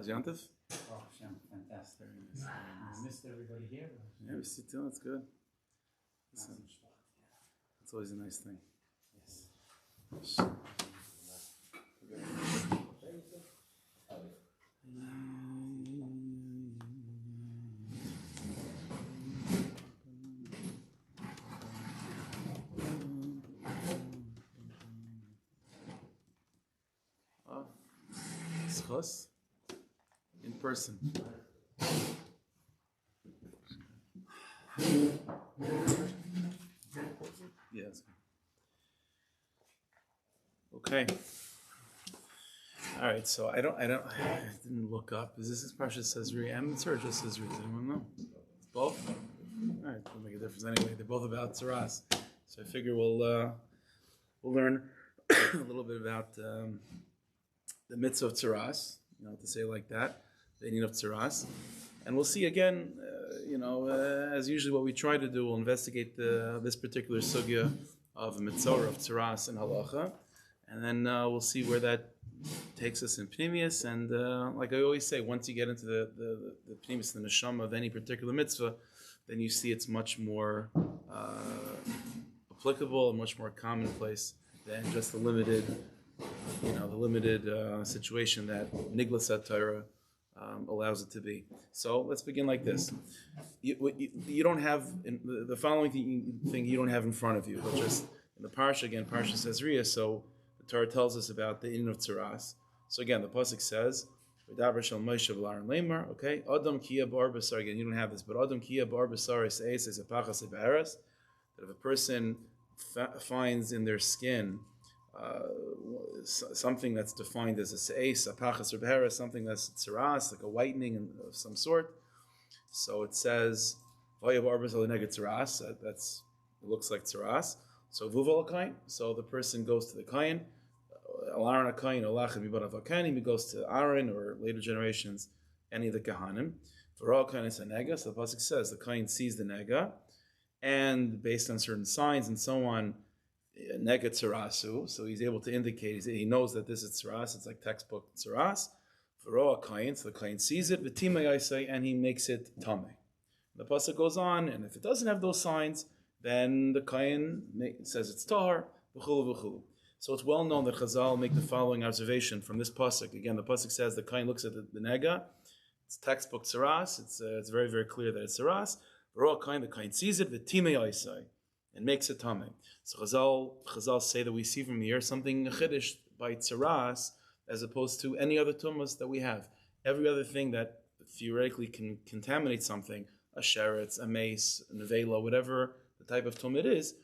Yantif? Oh, Shem, fantastic. I missed everybody here. Yeah, we see too. That's good. That's It's always a nice thing. Yes. Schos in person. Yes. Okay. All right. So I didn't look up. Is this Parsha says Emetz or just says Does anyone know? It's both. All right. It'll make a difference anyway. They're both about tzaraas. So I figure we'll learn a little bit about the mitzvah of tzaraas. To say it like that, the meaning of tzaraas. And we'll see again, as usually what we try to do, we'll investigate this particular sugya of mitzvah of tzaraas and halacha, and then we'll see where that takes us in pnimius. And like I always say, once you get into the pnimius, the neshama of any particular mitzvah, then you see it's much more applicable and much more commonplace than just the limited situation that Niglas Torah allows it to be. So let's begin like this. You don't have the following thing you don't have in front of you, but just in the parsha again. Parsha says Riyah. So the Torah tells us about the in of tzaraas. So again, the pasuk says, "V'daber shel Moshe v'Aaron leimar." Okay, Adam kiya bar basar. Again, you don't have this, but Adam kiya bar basar is a pachas be'aras. That if a person finds in their skin something that's defined as a se'es, a pachas or behera, something that's tzaraas, like a whitening of some sort. So it says, it looks like tzaraas. So vuval kain. So the person goes to the kain, alaron kain, olachem yibarav kain. He goes to Aaron or later generations, any of the kahanim. For all kain is a nega. So the pasuk says the kain sees the nega, and based on certain signs and so on, nega tzarasu, so he's able to indicate, he knows that this is tzaraas, it's like textbook tzaraas. V'roa kain, so the kain sees it, v'timei yaisei, and he makes it tamei. The pasuk goes on, and if it doesn't have those signs, then the kain says it's tahar, v'chulu v'chulu. So it's well known that Chazal make the following observation from this pasuk. Again, the pasuk says the kain looks at the nega, it's textbook tzaraas, it's very, very clear that it's tzaraas. V'roa kain, the kain sees it, v'timei yaisei, and makes it tamei. So Chazal say that we see from here something chiddush by tzaraas as opposed to any other tumas that we have. Every other thing that theoretically can contaminate something, a sheretz, a mace, a nevela, whatever the type of tum it is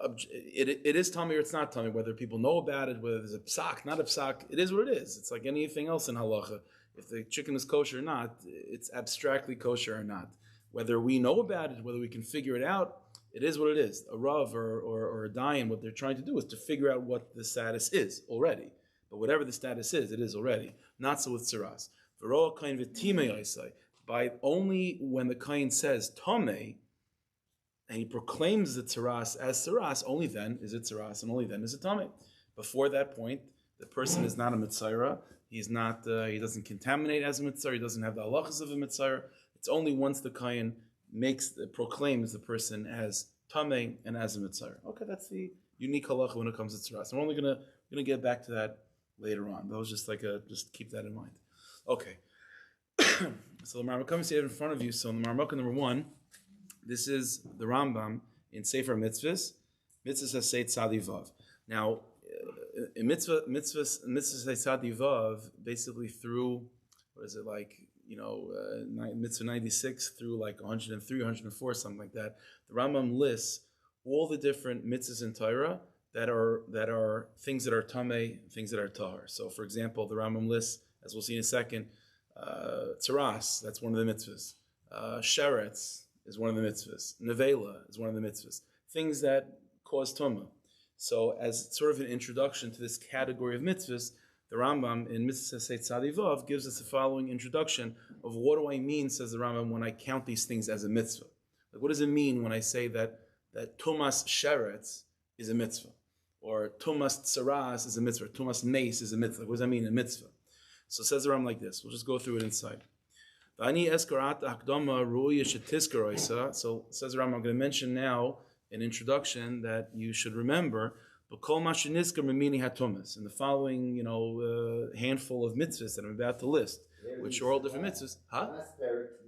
tamei or it's not tamei. Whether people know about it, whether there's a psak, not a psak, it is what it is. It's like anything else in halacha. If the chicken is kosher or not, it's abstractly kosher or not. Whether we know about it, whether we can figure it out, it is what it is. A Rav or a Dayan, what they're trying to do is to figure out what the status is already. But whatever the status is, it is already. Not so with tzaraas. By only when the kain says tamei, and he proclaims the tzaraas as tzaraas, only then is it tzaraas, and only then is it tamei. Before that point, the person is not a mitzvah. He's not. He doesn't contaminate as a mitzvah. He doesn't have the halachas of a mitzvah. It's only once the kain proclaims the person as tamei and as a mitzvah. Okay, that's the unique halacha when it comes to tzaraas. We're only gonna get back to that later on. That was just just keep that in mind. Okay. So the Marmukam is here in front of you. So in the Marmukam number 1, this is the Rambam in Sefer Mitzvahs. Mitzvahs Hasei Tzadi Vav. Now, in Mitzvahs Hasei Tzadi Vav, basically through, Mitzvah 96 through like 103, 104, something like that. The Rambam lists all the different mitzvahs in Torah that are things that are tamei, things that are tahar. So, for example, the Rambam lists, as we'll see in a second, tzaraas, that's one of the mitzvahs. Sheretz is one of the mitzvahs. Nevela is one of the mitzvahs. Things that cause tumah. So, as sort of an introduction to this category of mitzvahs, the Rambam in Mitzvah Hasei Tzadi Vav gives us the following introduction of what do I mean, says the Rambam, when I count these things as a mitzvah. Like, what does it mean when I say that tumas sheretz is a mitzvah, or tumas tzaraas is a mitzvah, tumas mace is a mitzvah? What does that mean, a mitzvah? So it says the Ram like this. We'll just go through it inside. So it says the Ram, I'm going to mention now an introduction that you should remember. In the following, handful of mitzvahs that I'm about to list, which are all different mitzvahs. Huh?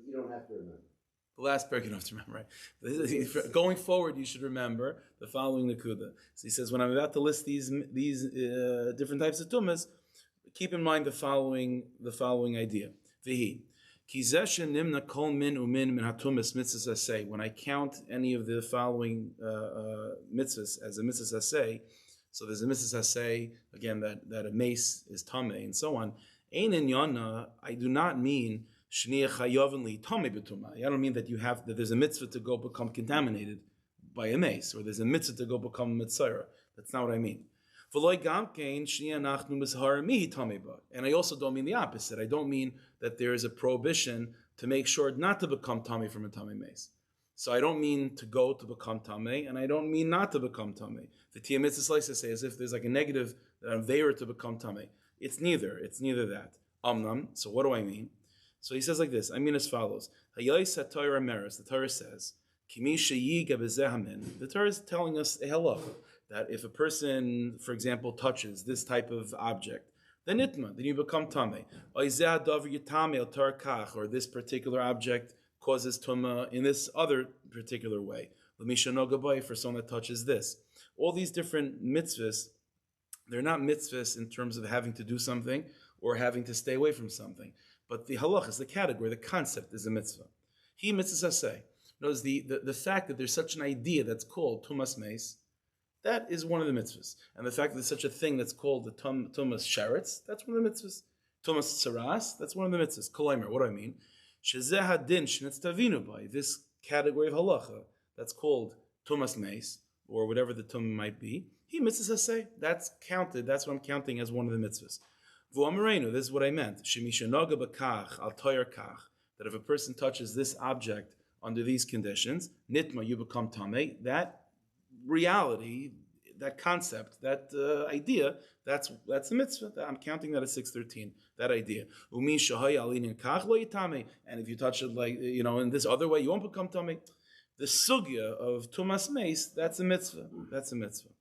You don't have to remember. The last parak you don't have to remember, right? Going forward, you should remember the following nakuda. So he says, when I'm about to list these different types of tumas, keep in mind the following idea. Vihi. When I count any of the following mitzvahs as a mitzvah say, so there's a mitzvah say again that a mace is tameh and so on. Ein in yana, I do not mean I don't mean that there's a mitzvah to go become contaminated by a mace, or there's a mitzvah to go become a mitzvah. That's not what I mean. And I also don't mean the opposite. I don't mean that there is a prohibition to make sure not to become tamei from a tamei mace. So I don't mean to go to become tamei, and I don't mean not to become tamei. The Tia Mitzvah likes to say as if there's like a negative that I'm there to become tamei. It's neither that. Amnam. So what do I mean? So he says like this. I mean as follows. The Torah says, the Torah is telling us a halacha that if a person, for example, touches this type of object, then you become tamei. Or this particular object causes tumah in this other particular way. For someone that touches this. All these different mitzvahs, they're not mitzvahs in terms of having to do something or having to stay away from something. But the halach is the category, the concept is a mitzvah. He mitzvah say. Notice the fact that there's such an idea that's called tumas meis, that is one of the mitzvahs. And the fact that there's such a thing that's called the tumas sheretz, that's one of the mitzvahs. Tumas tzaraas, that's one of the mitzvahs. Kolaimer, what do I mean? Shezeh hadin shenitztavinu by, this category of halacha that's called tumas meis, or whatever the tumah might be. He mitzvah say, that's counted, that's what I'm counting as one of the mitzvahs. V'amarenu, this is what I meant. Shemishanoga b'kach al toyer kach, that if a person touches this object under these conditions, nitma, you become tamei. That reality, that concept, that idea, that's a mitzvah. I'm counting that as 613. That idea. Umi shahay alinin kach lo yitame. And if you touch it like in this other way, you won't become tamei. The sugya of tumas meis, that's a mitzvah. That's a mitzvah.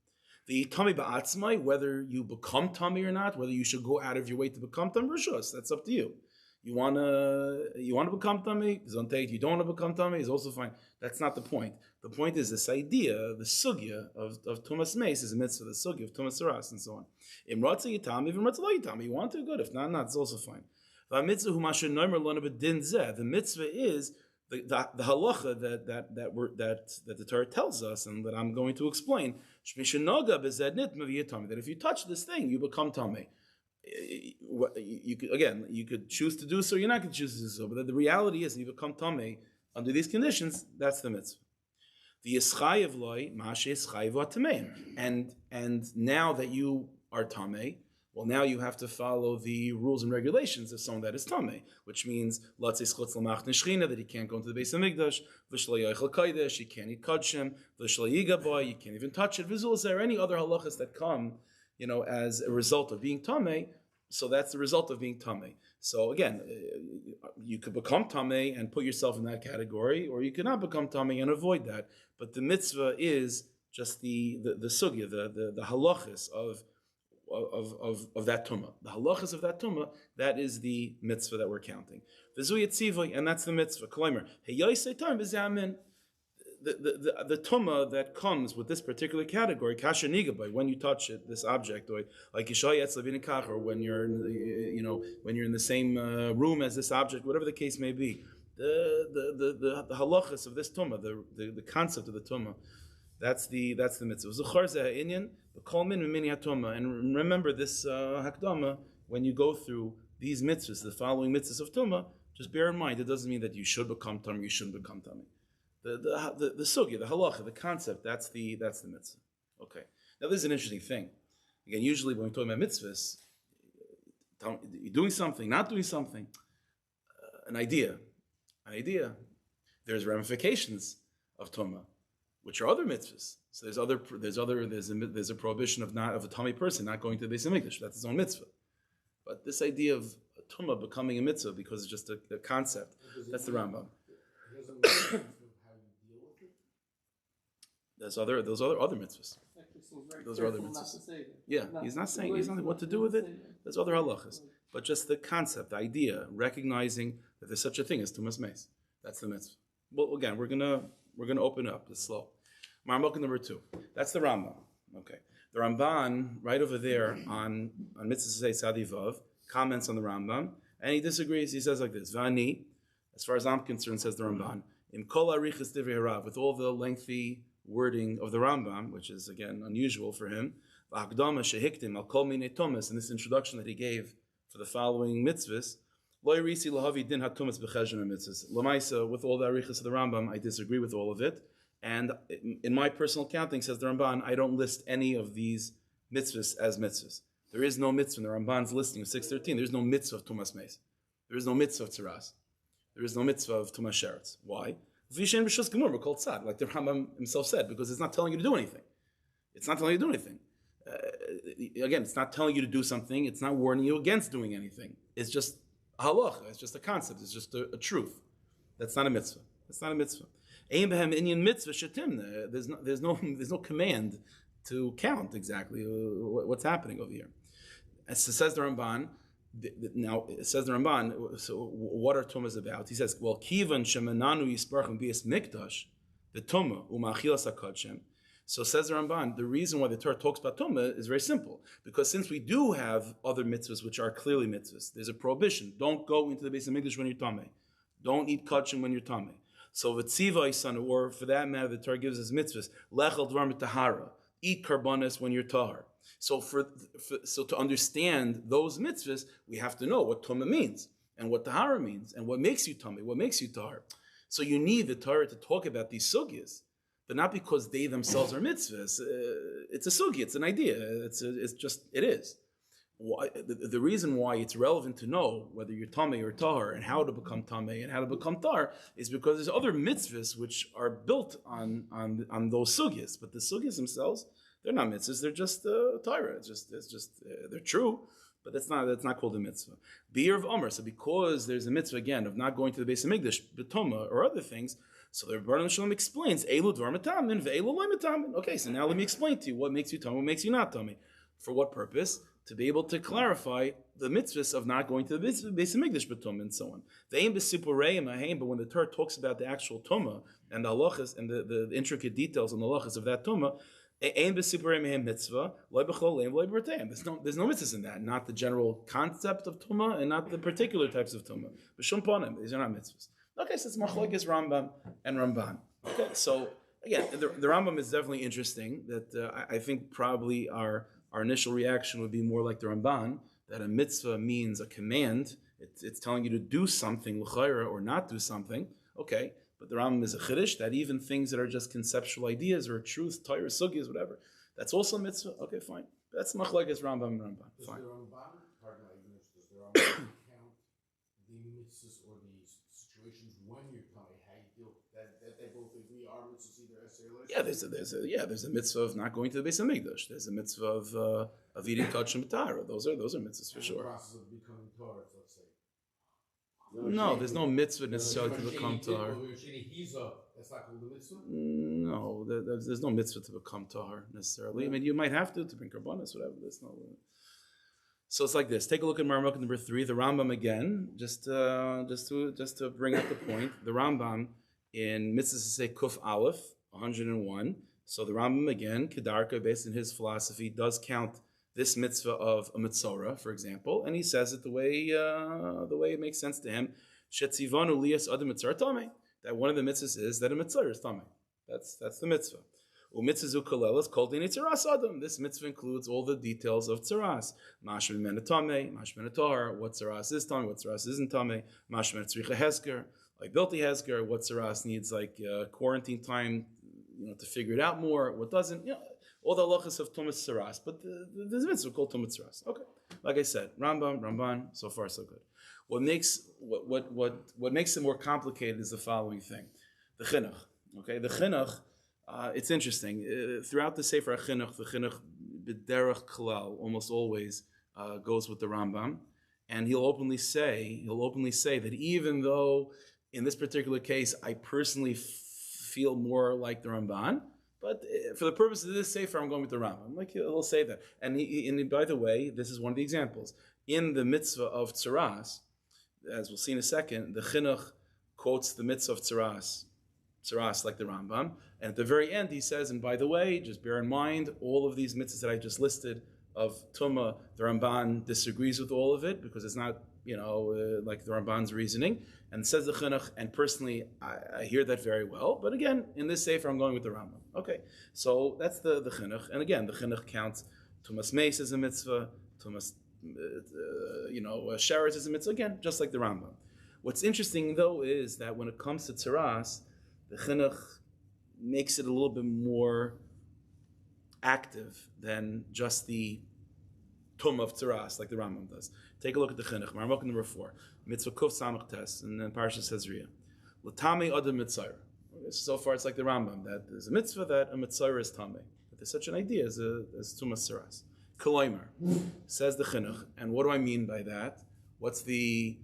The tamei ba'atzmai, whether you become tamei or not, whether you should go out of your way to become tamei, rishos, that's up to you. You wanna become tamei, zontate. You don't want to become tamei, is also fine. That's not the point. The point is this idea, the sugya of tumas meis is a mitzvah. The sugya of tumas tzaraas and so on. Imratza yitami, imratza lo yitami. You want to, good. If not, it's also fine. The mitzvah is the halacha that the Torah tells us and that I'm going to explain. That if you touch this thing, you become tamei. You could choose to do so, you're not going to choose to do so, but the reality is, you become tamei under these conditions. That's the mitzvah. The yischayev loy ma'aseh yischayev atameim, and now that you are tamei, well, now you have to follow the rules and regulations of someone that is tamei, which means that he can't go into the Beis Hamikdash, you can't eat kodshim, you can't even touch it. Is there any other halachas that come, as a result of being tamei? So that's the result of being tamei. So again, you could become tamei and put yourself in that category, or you could not become tamei and avoid that. But the mitzvah is just the sugya, the halachas of that tumah. The halachas of that tumah, that is the mitzvah that we're counting. The zuyat tzivay, and that's the mitzvah. Kolaimer, the tumah that comes with this particular category, kasher nigabai, when you touch it, this object, or like yishay etz levin kach, or when you're when you're in the same room as this object, whatever the case may be, the halachas of this tumah, the concept of the tumah, that's the mitzvah. Zuchar zeh inyan, b'kol min mimini hatumah, and remember this hakdama when you go through these mitzvahs, the following mitzvahs of tumah. Just bear in mind, it doesn't mean that you should become tamei, you shouldn't become tamei. The sugya, the halacha, the concept, that's the mitzvah. Okay. Now this is an interesting thing. Again, usually when we're talking about mitzvahs, you're doing something, not doing something, an idea. There's ramifications of tumah, which are other mitzvahs. So there's a prohibition of a tamei person not going to the Beis Hamikdash. That's his own mitzvah. But this idea of tumah becoming a mitzvah because it's just a concept. That's the Rambam. Those are other mitzvahs. Those are other mitzvahs. Yeah, he's not saying what to do with it. There's other halachas, but just the concept, the idea, recognizing that there's such a thing as tumas meis. That's the mitzvah. Well, again, we're gonna open up. It's slow. Marmuk number 2. That's the Rambam. Okay, the Ramban right over there on mitzvah Sadi Vav comments on the Rambam, and he disagrees. He says like this: Vani, as far as I'm concerned, says the Ramban, im kol arichas divrei harav, with all the lengthy wording of the Rambam, which is again unusual for him, v'hakdama shehiktim al kol minei tumas, in this introduction that he gave for the following mitzvahs, lo yirisi lahavi din hatumas b'cheshon mitzvahs. Lamaisa, with all the arichas of the Rambam, I disagree with all of it, and in my personal counting, says the Ramban, I don't list any of these mitzvahs as mitzvahs. There is no mitzvah in the Ramban's listing of 613. There is no mitzvah of tumas meis. There is no mitzvah of tzaraas. There is no mitzvah of tumas sheretz. Why? We're called tzad, like the Rambam himself said, because it's not telling you to do anything. It's not telling you to do anything. Again, it's not telling you to do something. It's not warning you against doing anything. It's just a halacha. It's just a concept. It's just a truth. That's not a mitzvah. That's not a mitzvah. There's no command to count exactly what's happening over here. As it says the Ramban. Now it says the Ramban. So what are tumas about? He says, "Well, kivan shemananu yisparchim bias mikdash, the tuma umachilas hakadshim." So says the Ramban, the reason why the Torah talks about tumah is very simple, because since we do have other mitzvahs which are clearly mitzvahs, there's a prohibition: don't go into the base of mikdash when you're tamei, don't eat kadshim when you're tamei. So v'tziva isan, or for that matter, the Torah gives us mitzvahs: lechel dvar mitahara, eat karbanis when you're tahar. So so to understand those mitzvahs, we have to know what tumah means and what tahara means and what makes you tamei, what makes you tahar. So you need the Torah to talk about these sugyas, but not because they themselves are mitzvahs. It's a sugya, it's an idea. It is. Why, the reason why it's relevant to know whether you're tamei or tahar and how to become tamei and how to become tahar is because there's other mitzvahs which are built on those sugyas, but the sugyas themselves, they're not mitzvahs. They're just Torah. It's just they're true, but that's not called a mitzvah. Beer of Omer. So because there's a mitzvah again of not going to the base of Mikdash, betoma or other things, so the Rebbeinu Shalom explains Elu dvar metamin ve'elu loy metamin. Okay, so now let me explain to you what makes you tamei, what makes you not tamei. For what purpose? To be able to clarify the mitzvahs of not going to the base of Mikdash betoma and so on. But when the Torah talks about the actual toma and the halachas and the intricate details and the halachas of that toma, there's no mitzvahs in that, not the general concept of tumah and not the particular types of tumah. B'shum these are not mitzvahs. Okay, so it's machlokes Rambam and Ramban. Okay, so again, the Rambam is definitely interesting. That I think probably our initial reaction would be more like the Ramban, that a mitzvah means a command. It's telling you to do something l'chayra or not do something. Okay. But the Rambam is a chiddush that even things that are just conceptual ideas or truth, Torah, sugyas, whatever, that's also a mitzvah. Okay, fine. That's machlokes Rambam and Ramban. Fine. Does the Rambam count the mitzvahs or the situations when you're tamei, how you deal that they both agree are mitzvahs either essay or Yeah, there's a mitzvah of not going to the base of Mikdash. There's a mitzvah of eating kadshim b'tahara. Those are mitzvahs for sure. The process of becoming Torah, let's say. No, there's no mitzvah necessarily to become tahar. That's not called a mitzvah? No, there's no mitzvah to become tahar necessarily. I mean, you might have to bring karbanos, whatever. There's no. So it's like this. Take a look at Marmuk number 3, the Rambam again, just to bring up the point. The Rambam in Mitzvah say Kuf Aleph 101. So the Rambam again, Kedarka, based on his philosophy, does count this mitzvah of a mitzora, for example, and he says it the way it makes sense to him. Shetzivanu liyas adam mitzvah tamei. That one of the mitzvahs is that a mitzvah is tamei. That's the mitzvah. Umitzvah kalelas kol din tzaraas adam. This mitzvah includes all the details of tzaraas. Mashma men tamei, mashma tahar. What tzaraas is tamei, what tzaraas isn't tamei. Mashma tzricha hesker, like bilti hesker. What tzaraas needs like quarantine time, to figure it out more. What doesn't, all the halachas of tumas tzaraas, but there's a mitzvah called tumas tzaraas. Okay, like I said, Ramban, so far so good. What makes it more complicated is the following thing: the chinuch. Okay, the chinuch. It's interesting. Throughout the Sefer HaChinuch, the chinuch b'derech klal almost always goes with the Rambam, and he'll openly say that even though in this particular case I personally feel more like the Ramban, but for the purpose of this sefer, I'm going with the Rambam. Like he'll say that, and by the way, this is one of the examples in the mitzvah of tzaraas. As we'll see in a second, the chinuch quotes the mitzvah of tzaraas like the Rambam, and at the very end he says, and by the way, just bear in mind all of these mitzvahs that I just listed of Tumah, the Ramban disagrees with all of it because it's not, like the Ramban's reasoning. And says the Chinuch, and personally, I hear that very well. But again, in this sefer, I'm going with the Rambam. Okay, so that's the Chinuch. And again, the Chinuch counts Tumas Meis as a mitzvah, Tumas, Sheretz as a mitzvah, again, just like the Rambam. What's interesting, though, is that when it comes to tzaraas, the Chinuch makes it a little bit more active than just the tum of tzaraas, like the Rambam does. Take a look at the chinuch. Marmok number 4, mitzvah kuf samach tes, and then Parashas Hezriya. L'tamei adam mitzayr. So far, it's like the Rambam that there's a mitzvah that a mitzayr is tamei. But there's such an idea as tumas tzaraas. Koloimer says the chinuch, and what do I mean by that? What's the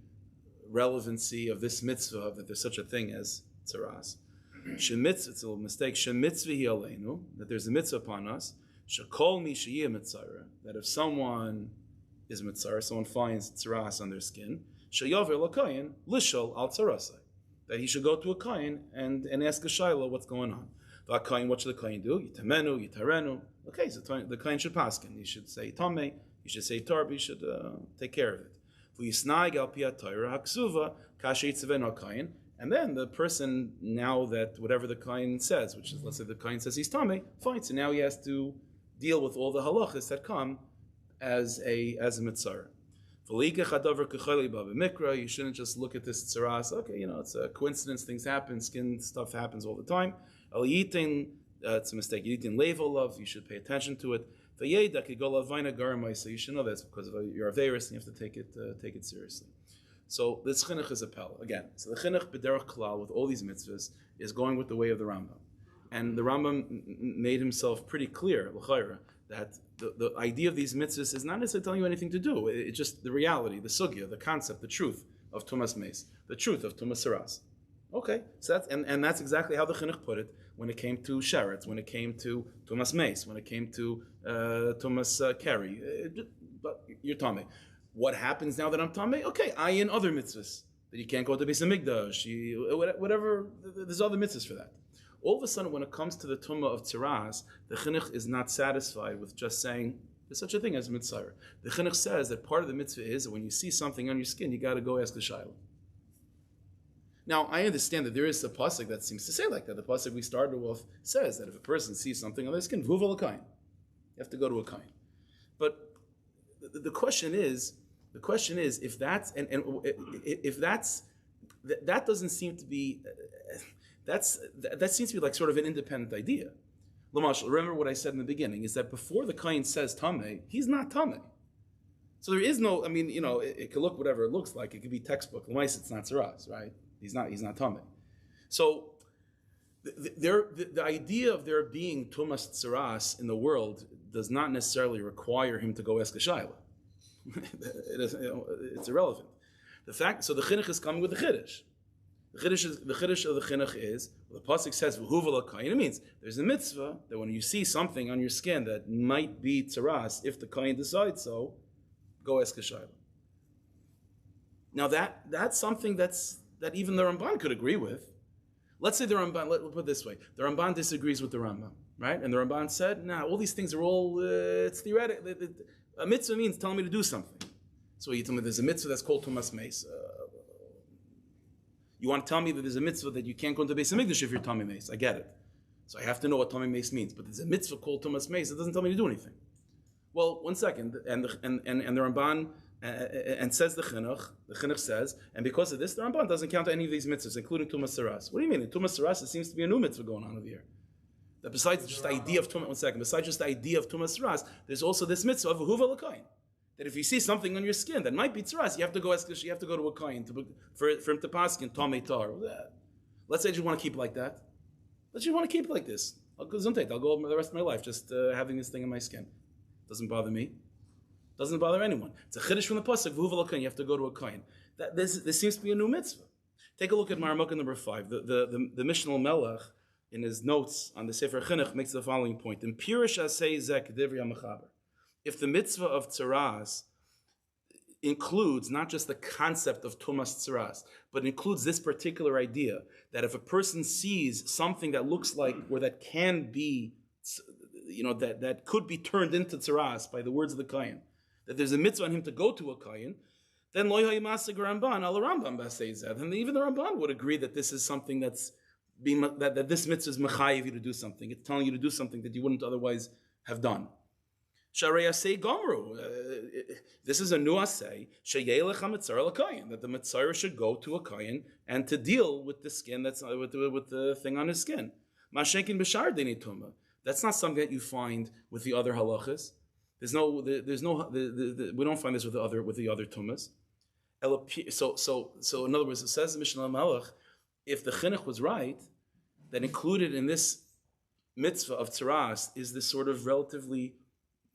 relevancy of this mitzvah that there's such a thing as tzaraas? It's a little mistake. Shemitzvah aleinu, that there's a mitzvah upon us. Shekol mi sheyeh mitzayra, that if someone is mitzayra, someone finds tzaraas on their skin, sheyover l'kayin lishol al tzarasai, that he should go to a kayin and ask a shayla what's going on. The kayin, what should the kayin do? Yitamenu, yitarenu. Okay, so the kayin should paskin. He should say tamei. He should say tarbi. He should take care of it. V'yisnaig al piyat Torah haksuva kasher yitzavenu kayin. And then the person, now that whatever the kain says, which is, let's say the kain says he's tamei, fine. So now he has to deal with all the halachas that come as a mitzvah. You shouldn't just look at this tzaraas. Okay, it's a coincidence. Things happen. Skin stuff happens all the time. It's a mistake. You eating level love. You should pay attention to it. So you should know that's because of your averis, and you have to take it seriously. So this chinuch is a pel again. So the chinuch b'derech klal with all these mitzvahs is going with the way of the Rambam, and the Rambam made himself pretty clear l'chayra that the idea of these mitzvahs is not necessarily telling you anything to do. It's just the reality, the sugya, the concept, the truth of tumas meis, the truth of tumas tzaraas. Okay, so that's and that's exactly how the chinuch put it when it came to sheretz, when it came to tumas meis, when it came to tumas keri. But you're tamei. What happens now that I'm tamei? Okay, in other mitzvahs that you can't go to Beis Hamikdash, whatever. There's other mitzvahs for that. All of a sudden, when it comes to the tumah of tzaraas, the chinuch is not satisfied with just saying there's such a thing as mitzvah. The chinuch says that part of the mitzvah is that when you see something on your skin, you got to go ask the shayla. Now, I understand that there is a pasuk that seems to say like that. The pasuk we started with says that if a person sees something on their skin, vuval kain, you have to go to a kain. But the question is if that's if that's that doesn't seem to be that seems to be like sort of an independent idea. L'mashal, remember what I said in the beginning is that before the kain says tamei, he's not tamei. So there is no. I mean, it could look whatever it looks like. It could be textbook. L'mais, it's not tzaraas, right? He's not tamei. So the idea of there being tumas tzaraas in the world does not necessarily require him to go ask a shayla. It's irrelevant. The chinuch is coming with the chiddush. The chiddush of the chinuch is, the pasuk says v'huva l'kayin. It means there's a mitzvah that when you see something on your skin that might be tzaraas, if the kayin decides so, go ask a shayla. Now that's something that even the Ramban could agree with. Let's say the Ramban. We'll put it this way: the Ramban disagrees with the Rambam, right? And the Ramban said, all these things are all it's theoretical. A mitzvah means telling me to do something. So you tell me there's a mitzvah that's called tumas meis. You want to tell me that there's a mitzvah that you can't go into Beis Hamikdash if you're tamei meis. I get it. So I have to know what tamei meis means. But there's a mitzvah called tumas meis that doesn't tell me to do anything. Well, one second, and the Ramban and says the chinuch says, and because of this, the Ramban doesn't count any of these mitzvahs, including tumas tzaraas. What do you mean? In tumas tzaraas, it seems to be a new mitzvah going on over here. That besides just the idea of tumas, besides just the idea of tumas tzaraas, there's also this mitzvah of huva l'kayin. That if you see something on your skin that might be tzaraas, you have to go to a kayin for him to paskin tamei tar. Let's say you want to keep it like that. Let's just want to keep it like this. I'll go the rest of my life just having this thing in my skin. Doesn't bother me. Doesn't bother anyone. It's a chiddush from the pasuk. V'huva l'kayin. You have to go to a kayin. This seems to be a new mitzvah. Take a look at Maramukah number 5. The Mishnah Melech in his notes on the Sefer Chinuch makes the following point: In Pirish Asay Zek Divri HaMechaber. If the mitzvah of tzaraas includes not just the concept of tumas tzaraas, but includes this particular idea that if a person sees something that looks like, or that can be, that could be turned into tzaraas by the words of the kayin, that there's a mitzvah on him to go to a kayin, then loy hayimasig Ramban al Rambam b'aseizav, and even the Ramban would agree that this is something that this mitzvah is mechayiv you to do something. It's telling you to do something that you wouldn't otherwise have done. Sharei asay gomru. This is a new asay. Sheyelech hamitzar l'kayin, that the mitzvah should go to a kayin and to deal with the skin that's with the thing on his skin. Mashenkin b'shar dini tuma. That's not something that you find with the other halachas. We don't find this with the other tumas. So in other words, it says in Mishnah Melech, if the chinuch was right, that included in this mitzvah of tzaraas is this sort of relatively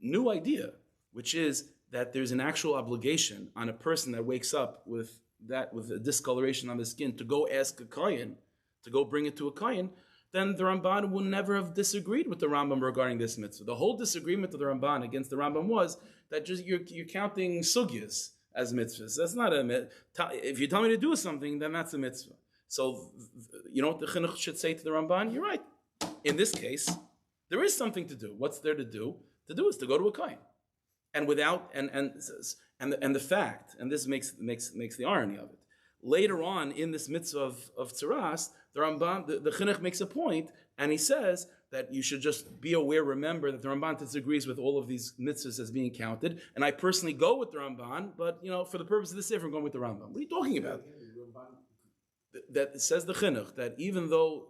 new idea, which is that there's an actual obligation on a person that wakes up with a discoloration on the skin to go ask a kayin, to go bring it to a kayin. Then the Ramban would never have disagreed with the Rambam regarding this mitzvah. The whole disagreement of the Ramban against the Rambam was that just you're counting sugyas as mitzvahs. That's not a mitzvah. If you tell me to do something, then that's a mitzvah. So, you know what the chinuch should say to the Ramban? You're right. In this case, there is something to do. What's there to do? To do is to go to a kain, and without and the fact, and this makes the irony of it. Later on in this mitzvah of tzaraas, the Ramban, the chinuch makes a point, and he says that you should just be aware, remember that the Ramban disagrees with all of these mitzvahs as being counted, and I personally go with the Ramban, but for the purpose of this sefer, I'm going with the Rambam. What are you talking about? That says the chinuch that even though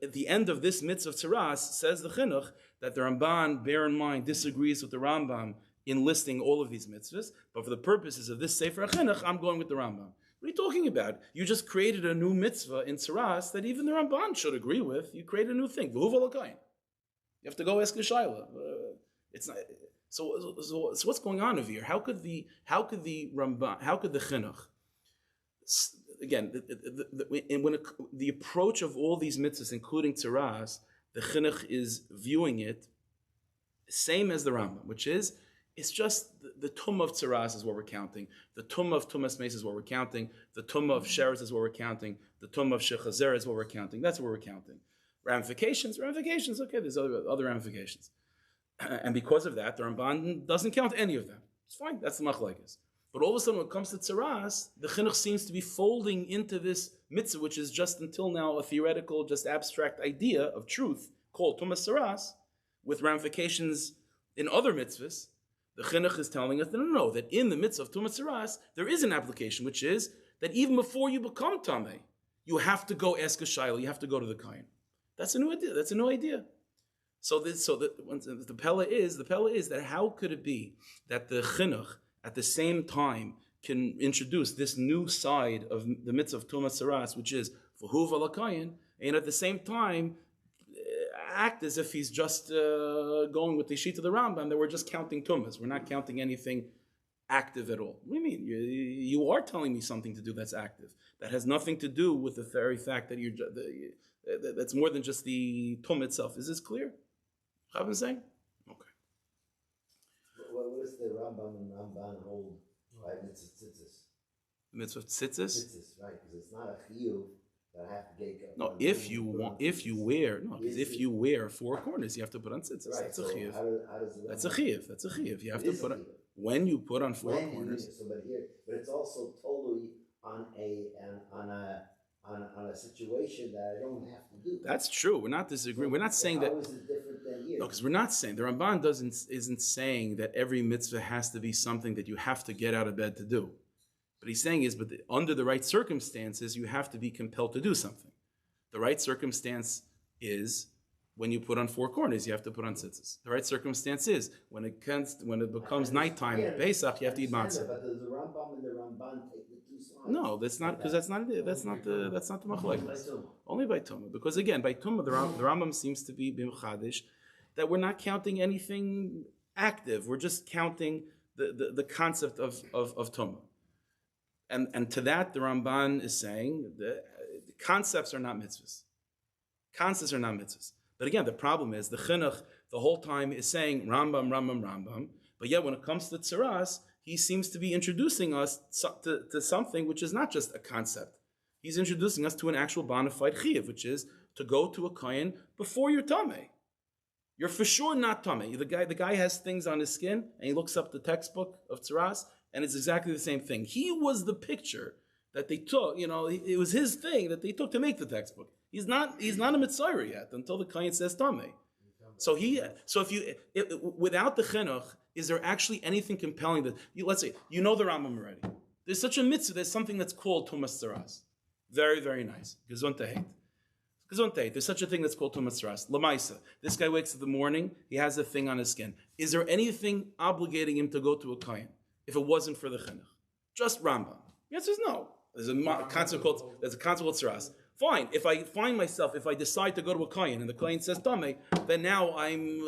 at the end of this mitzvah of tzaraas, says the chinuch that the Ramban, bear in mind, disagrees with the Rambam in listing all of these mitzvahs, but for the purposes of this sefer chinuch, I'm going with the Rambam. What are you talking about? You just created a new mitzvah in tzaraas that even the Ramban should agree with. You created a new thing. You have to go ask a shayla. It's not. So what's going on over here? How could the Ramban? How could the chinuch? Again, the approach of all these mitzvahs, including tzaraas, the chinuch is viewing it same as the Rambam, which is it's just the tumah of tzaraas is what we're counting. The tumah of tumas meis is what we're counting. The tumah of sheretz is what we're counting. The tumah of shechazer is what we're counting. That's what we're counting. Ramifications. Okay, there's other ramifications, and because of that, the Ramban doesn't count any of them. It's fine. That's the machlokes. But all of a sudden, when it comes to tzaraas, the chinuch seems to be folding into this mitzvah, which is just until now a theoretical, just abstract idea of truth called tumas tzaraas, with ramifications in other mitzvahs. The chinuch is telling us, no, that in the mitzvah of tumas tzaraas, there is an application, which is that even before you become tamei, you have to go ask a shayla, you have to go to the kain. That's a new idea. So the pella is that how could it be that the chinuch at the same time can introduce this new side of the mitzvah of tumas tzaraas, which is v'huv alakayin, and at the same time act as if he's just going with the sheet of the Rambam, that we're just counting tumas. We're not counting anything active at all. What do you mean? You are telling me something to do that's active. That has nothing to do with the very fact that that's more than just the tum itself. Is this clear? What I'm saying? Okay. What is the Rambam and Ramban hold by mitzvah tzitzis? The mitzvah of tzitzis? Tzitzis, right? Because it's not a chiyuv that I have to get. No, if you wear four corners, you have to put on tzitzis. Right, That's a so chiyuv. That's a chiyuv. That's a chiyuv. You have to put on when you put on four corners. But it's also totally on a situation that I don't have to do. That's true. We're not disagreeing. We're not saying that. How is it different than here? No, because we're not saying the Ramban isn't saying that every mitzvah has to be something that you have to get out of bed to do. But he's saying is, under the right circumstances, you have to be compelled to do something. The right circumstance is when you put on four corners, you have to put on tzitzis. The right circumstance is when it becomes nighttime, Pesach, you have to eat matzah. But does the Rambam and the Ramban take the two sides? No, that's not because that's not the machlokes. Only by tumah, because again, by tumah, the Rambam seems to be b'mchadish that we're not counting anything active. We're just counting the concept of tumah. And to that, the Ramban is saying the concepts are not mitzvahs. Concepts are not mitzvahs. But again, the problem is the chinuch the whole time is saying Rambam, Rambam, Rambam. But yet, when it comes to tzaraas, he seems to be introducing us to something which is not just a concept. He's introducing us to an actual bona fide chiyuv, which is to go to a kohen before you're tameh. You're for sure not tameh. The guy has things on his skin, and he looks up the textbook of tzaraas, and it's exactly the same thing. He was the picture that they took. It was his thing that they took to make the textbook. He's not a mitzvah yet until the kohen says tameh. So without the chinuch, is there actually anything compelling that let's say you know the Rambam already? There's such a mitzvah. There's something that's called tumas tzaraas. Very, very nice. Gesundheit. There's such a thing that's called tumas tzaraas. Lamaisa. This guy wakes up in the morning. He has a thing on his skin. Is there anything obligating him to go to a kohen if it wasn't for the chinuch? Just Rambam. The answer is no. There's a concept called tzaraas. Fine. If I decide to go to a kohen and the kohen says tameh, then now I'm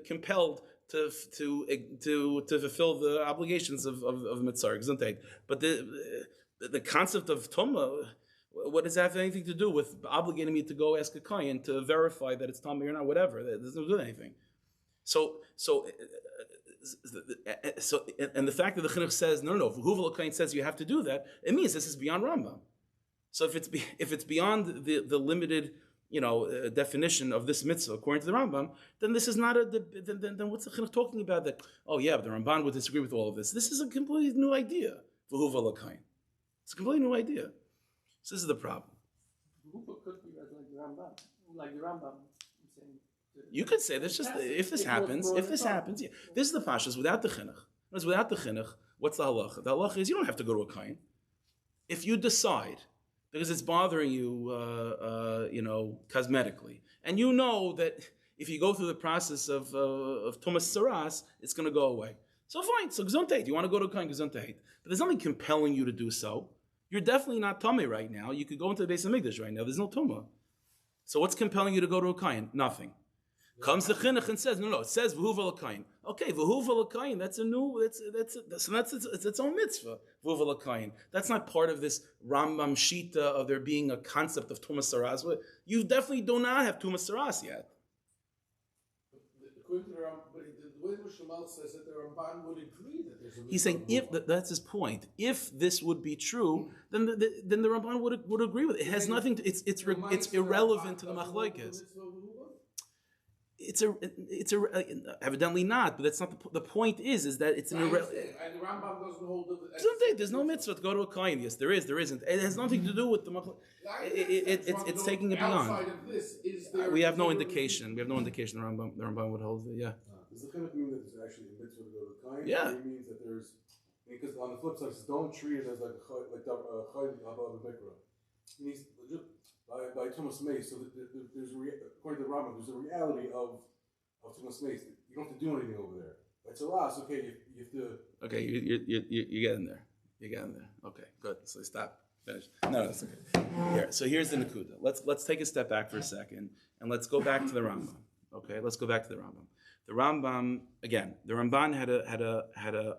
compelled to fulfill the obligations of mitzvah gesundheit. But the concept of tumah, what does that have anything to do with obligating me to go ask a kohen to verify that it's tameh or not? Whatever. That doesn't do anything. And the fact that the chinuch says no, v'huvel kohen says you have to do that, it means this is beyond Rambam. So if it's beyond the limited definition of this mitzvah according to the Rambam, then this is not then what's the chinuch talking about? That but the Ramban would disagree with all of this. This is a completely new idea. It's a completely new idea. So this is the problem. Could be like the Rambam. You could say this just if this happens. Yeah. This is the pashas without the chinuch. Without the chinuch, what's the halacha? The halacha is you don't have to go to a kohen. If you decide because it's bothering you, cosmetically, and you know that if you go through the process of tumas tzaraas, it's going to go away. So fine. So gesundheit. You want to go to a kohen gesundheit, but there's nothing compelling you to do so. You're definitely not tameh right now. You could go into the Beis Hamikdash right now. There's no tumah. So what's compelling you to go to a kohen? Nothing. Comes the chinuch and says, no, it says v'huv l'kayin. Okay, v'huv l'kayin, that's a new, it's its own mitzvah, v'huv l'kayin. That's not part of this Rambam Shita of there being a concept of tumas tzaraas. You definitely do not have tumas tzaraas yet. According to the Rambam, but the way the Shemal says that the Ramban would agree that there's a mitzvah. He's saying that's his point. If this would be true, then the Ramban would agree with it. It has nothing to, it's irrelevant to the machlokes. It's evidently not, but that's not the point. Is that it's an irrelevant. And the Rambam doesn't hold it. There's no mitzvah to go to a kohen. Yes, there is. There isn't. It has nothing to do with the machlokes. It's taking it beyond. Outside of this, is there? We have no indication. The Rambam would hold it. Yeah. Does the chinuch mean that there's actually a mitzvah to go to the kohen? Yeah. Or it means that there's because on the flip side, it says don't treat it as like a choy above the mikra. It means by Tumas Mace, so there's according to the Rambam, there's a reality of Tumas Mace. You don't have to do anything over there. By tzaraas, okay, you have to. Okay, you get in there. You get in there. Okay, good. So stop. Finish. No, that's okay. So here's the nakuda. Let's take a step back for a second and let's go back to the Rambam. Okay, let's go back to the Rambam. The Rambam again. The Ramban had a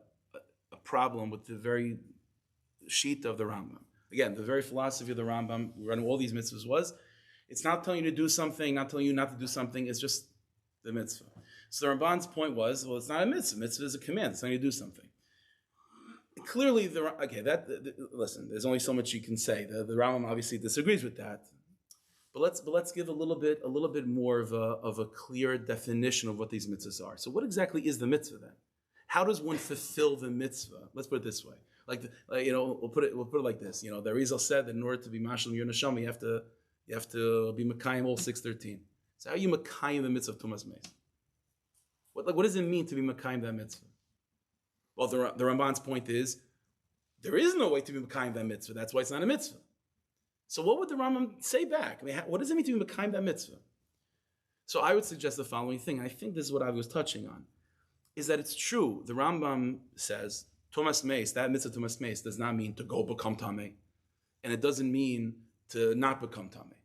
problem with the very sheet of the Rambam. Again, the very philosophy of the Rambam, running all these mitzvahs was, it's not telling you to do something, not telling you not to do something, it's just the mitzvah. So the Ramban's point was, well, it's not a mitzvah. Mitzvah is a command. It's telling you to do something. Clearly, listen, there's only so much you can say. The Rambam obviously disagrees with that. But let's give a little bit more of a clear definition of what these mitzvahs are. So what exactly is the mitzvah then? How does one fulfill the mitzvah? Let's put it this way. We'll put it like this. The Arizal said that in order to be mashal your neshama, you have to be mekayim all 613. So how are you mekayim the mitzvah of tumas meis? What does it mean to be mekayim that mitzvah? Well, the Ramban's point is there is no way to be mekayim that mitzvah. That's why it's not a mitzvah. So what would the Rambam say back? I mean, what does it mean to be mekayim that mitzvah? So I would suggest the following thing. And I think this is what I was touching on, is that it's true. The Rambam says tumas meis, that mitzvah tumas meis does not mean to go become tamei, and it doesn't mean to not become tamei.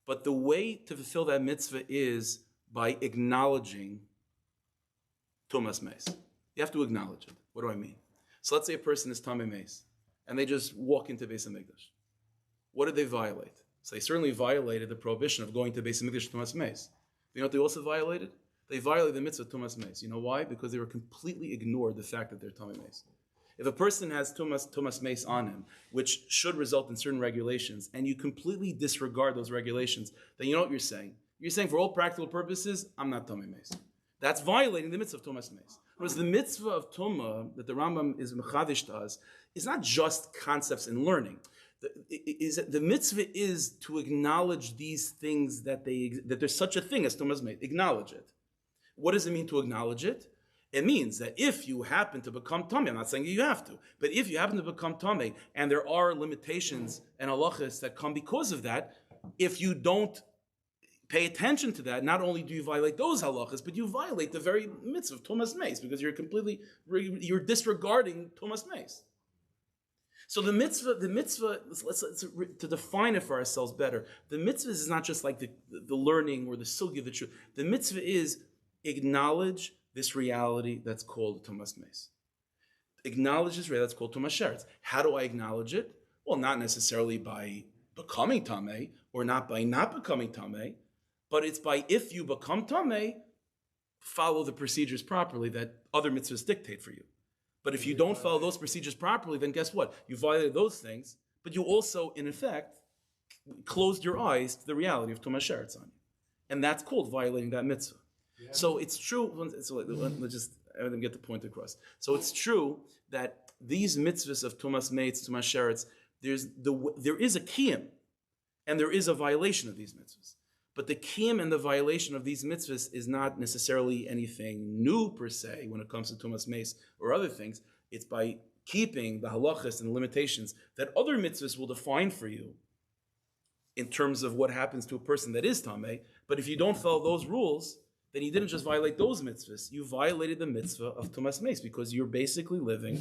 But the way to fulfill that mitzvah is by acknowledging tumas meis. You have to acknowledge it. What do I mean? So let's say a person is Tamei Meis, and they just walk into Beis HaMikdash. What did they violate? So they certainly violated the prohibition of going to Beis HaMikdash Tumas Meis. You know what they also violated? They violated the mitzvah of Tumas Meis. You know why? Because they were completely ignored the fact that they're Tamei Meis. If a person has Tumas Meis on him, which should result in certain regulations, and you completely disregard those regulations, then you know what you're saying? You're saying for all practical purposes, I'm not Tamei Meis. That's violating the mitzvah of Tumas Meis. Whereas the mitzvah of Tumah that the Rambam is mechadish to us is not just concepts in learning. The mitzvah is to acknowledge these things that there's such a thing as Tumas Meis. Acknowledge it. What does it mean to acknowledge it? It means that if you happen to become Tamei, I'm not saying you have to, but if you happen to become Tamei, and there are limitations and halachas that come because of that, if you don't pay attention to that, not only do you violate those halachas, but you violate the very mitzvah of Tumas Meis, because you're disregarding Tumas Meis. So the mitzvah, let's to define it for ourselves better, the mitzvah is not just like the learning or the sugya of the truth. The mitzvah is acknowledge this reality that's called Tumas Meis. Acknowledge this reality that's called Tumas Sheretz. How do I acknowledge it? Well, not necessarily by becoming Tamei, or not by not becoming Tamei, but it's by, if you become Tamei, follow the procedures properly that other mitzvahs dictate for you. But if you don't follow those procedures properly, then guess what? You violated those things, but you also, in effect, closed your eyes to the reality of Tumas Sheretz on you. And that's called violating that mitzvah. Yeah. So it's true, let's just let them get the point across. So it's true that these mitzvahs of Tumas Meis, Tumas Sheretz, there is a kiyum, and there is a violation of these mitzvahs. But the kiyum and the violation of these mitzvahs is not necessarily anything new per se when it comes to Tumas Meis or other things. It's by keeping the halachas and the limitations that other mitzvahs will define for you in terms of what happens to a person that is Tamei. But if you don't follow those rules, then you didn't just violate those mitzvahs, you violated the mitzvah of Tumas Meis, because you're basically living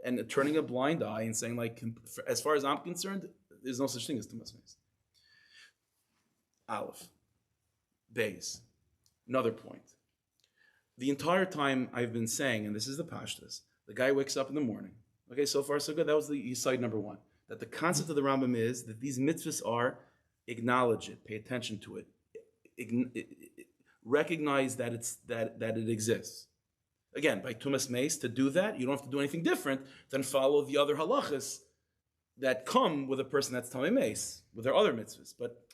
and turning a blind eye and saying, like, as far as I'm concerned, there's no such thing as Tumas Meis. Aleph. Beis. Another point. The entire time I've been saying, and this is the pashtas, the guy wakes up in the morning. Okay, so far so good. That was the side number one. That the concept of the Rambam is that these mitzvahs are, acknowledge it, pay attention to it, recognize that it exists. Again, by Tumas Meis, to do that, you don't have to do anything different than follow the other halachas that come with a person that's Tamei Meis, with their other mitzvahs. But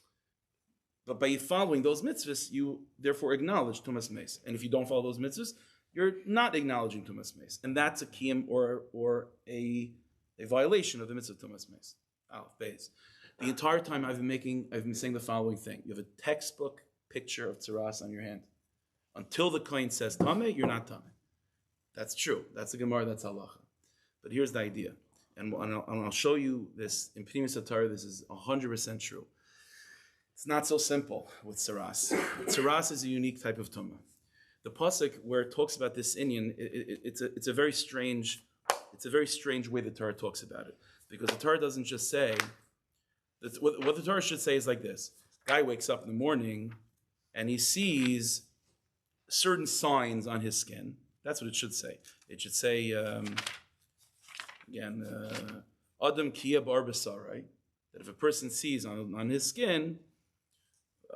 by following those mitzvahs, you therefore acknowledge Tumas Meis. And if you don't follow those mitzvahs, you're not acknowledging Tumas Meis. And that's a kiyum or a violation of the mitzvah of Tumas Meis. Aleph, Beis. The entire time I've been saying the following thing. You have a textbook picture of tzaraas on your hand. Until the kohen says Tamei, you're not Tamei. That's true. That's the Gemara, that's halacha. But here's the idea. And I'll show you this in Pnimis HaTorah. This is 100% true. It's not so simple with tzaraas. Tzaraas is a unique type of tumah. The pasuk where it talks about this inyan, it's a very strange way the Torah talks about it, because the Torah doesn't just say what the Torah should say is like this: guy wakes up in the morning and he sees certain signs on his skin. That's what it should say. It should say Adam Kia Bar Basarai, that if a person sees on his skin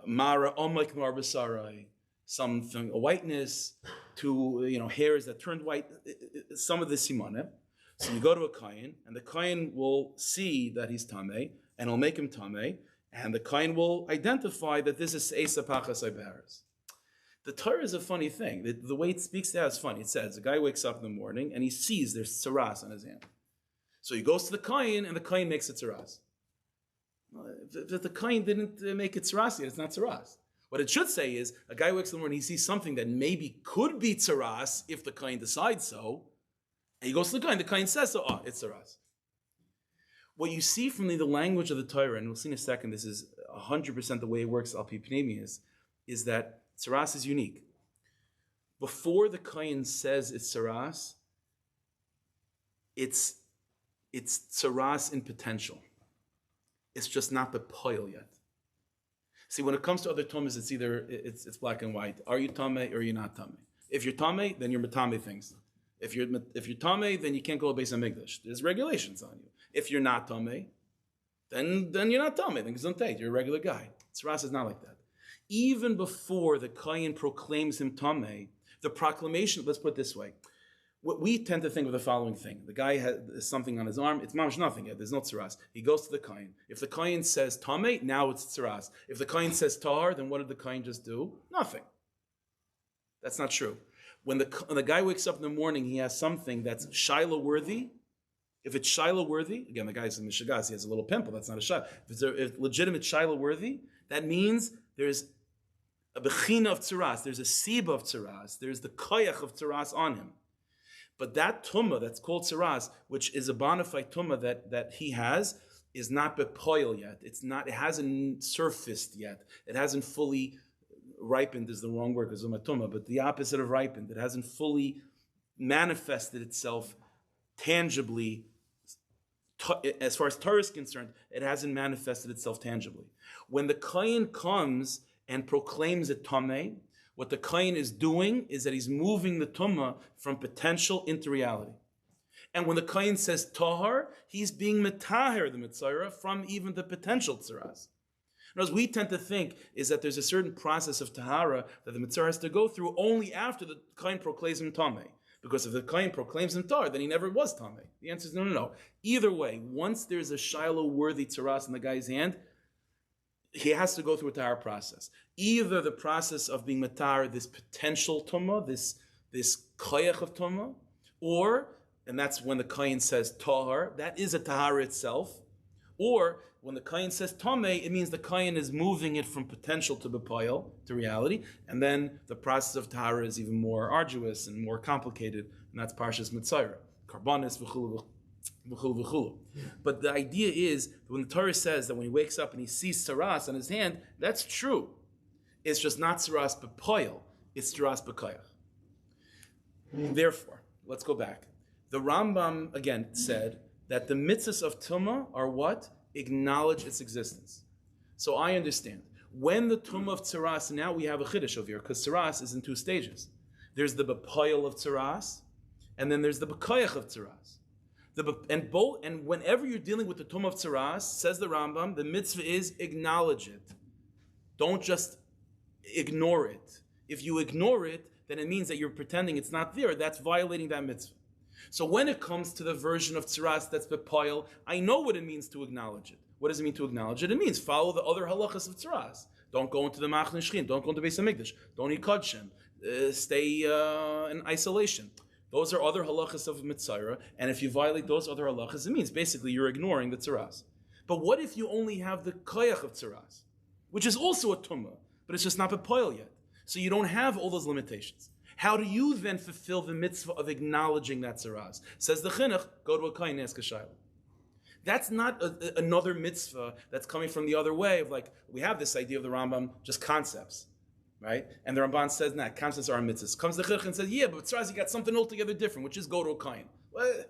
Mara Omek Mar Basarai, something, a whiteness to hairs that turned white, some of the simanim. So you go to a kohen, and the kohen will see that he's tamei, and he'll make him tamei, and the kohen will identify that this is Eisa Pachas Ibaris. The Torah is a funny thing. The way it speaks to that is funny. It says a guy wakes up in the morning and he sees there's tzaraas on his hand. So he goes to the kohen, and the kohen makes it tzaraas. The kohen didn't make it tzaraas yet. It's not tzaraas. What it should say is a guy wakes up in the morning, he sees something that maybe could be tzaraas if the kohen decides so, and he goes to the kohen says so, it's tzaraas. What you see from the language of the Torah, and we'll see in a second, this is 100% the way it works, al pi pnimi, is that tzaraas is unique. Before the kohen says it's tzaraas, it's tzaraas in potential. It's just not the poil yet. See, when it comes to other tumas, it's either it's black and white. Are you tamei or are you not tamei? If you're tamei, then you're matame things. If you're tamei, then you can't go to Beis Hamikdash. There's regulations on you. If you're not tamei, then you're not tamei. Then gesundheit, you're a regular guy. Tzaraas is not like that. Even before the kohen proclaims him tamei, the proclamation. Let's put it this way. What we tend to think of the following thing: the guy has something on his arm. It's mamish nothing yet. There's no tzaraas. He goes to the kohen. If the kohen says tamei, now it's tzaraas. If the kohen says tahar, then what did the kohen just do? Nothing. That's not true. When the guy wakes up in the morning, he has something that's shiloh worthy. If it's shiloh worthy, again, the guy's in Mishagas, he has a little pimple. That's not a shiloh. If it's legitimate shiloh worthy, that means there's a bechina of tzaraas. There's a siba of tzaraas. There's the koyach of tzaraas on him. But that tumah that's called tzaraas, which is a bona fide tumah that he has, is not bepoil yet. It hasn't surfaced yet. It hasn't fully ripened is the wrong word because of tumah, but the opposite of ripened. It hasn't fully manifested itself tangibly. As far as Torah is concerned, it hasn't manifested itself tangibly. When the kohen comes and proclaims a tameh, what the kohen is doing is that he's moving the tumah from potential into reality. And when the kohen says tahar, he's being metaher the mitzvah from even the potential tzaraas. As we tend to think is that there's a certain process of tahara that the mitzvah has to go through only after the kohen proclaims him tameh. Because if the kohen proclaims him tahar, then he never was tameh. The answer is no. Either way, once there's a shiloh-worthy tzaraas in the guy's hand, he has to go through a tahara process. Either the process of being matar, this potential tumah, this koyach of tumah, or, and that's when the kohen says tahar, that is a tahara itself, or when the kohen says tameh, it means the kohen is moving it from potential to bepayil, to reality, and then the process of tahara is even more arduous and more complicated, and that's Parshas Mitzayra, Karbanis, v'chulu, v'chulu, v'chulu. But the idea is, when the Torah says that when he wakes up and he sees tzaraas on his hand, that's true. It's just not tzaraas bepayil, it's tzaraas b'koyach. Therefore, let's go back. The Rambam, again, said that the mitzvahs of Tumah are what? Acknowledge its existence. So I understand. When the Tumah of tzaraas, now we have a chiddush over here, because tzaraas is in two stages. There's the bepayil of tzaraas, and then there's the bekoyach of tzaraas. And whenever you're dealing with the Tumah of tzaraas, says the Rambam, the mitzvah is acknowledge it. Don't just ignore it. If you ignore it, then it means that you're pretending it's not there. That's violating that mitzvah. So when it comes to the version of tzaraas that's bepayil, I know what it means to acknowledge it. What does it mean to acknowledge it? It means follow the other halachas of tzaraas. Don't go into the Machne Shechin. Don't go into Beis Hamikdash. Don't eat kodshim. Stay in isolation. Those are other halachas of mitzvah, and if you violate those other halachas, it means basically you're ignoring the tzaraas. But what if you only have the koyach of tzaraas, which is also a tumah, but it's just not bepayil yet? So you don't have all those limitations. How do you then fulfill the mitzvah of acknowledging that tzaraas? Says the chinuch, go to a kohen and ask a shayla. That's not another mitzvah that's coming from the other way of like, we have this idea of the Rambam, just concepts, right? And the Ramban says, nah, concepts are mitzvahs. Comes the chinuch and says, yeah, but tzaraas, you got something altogether different, which is go to a kohen. Well,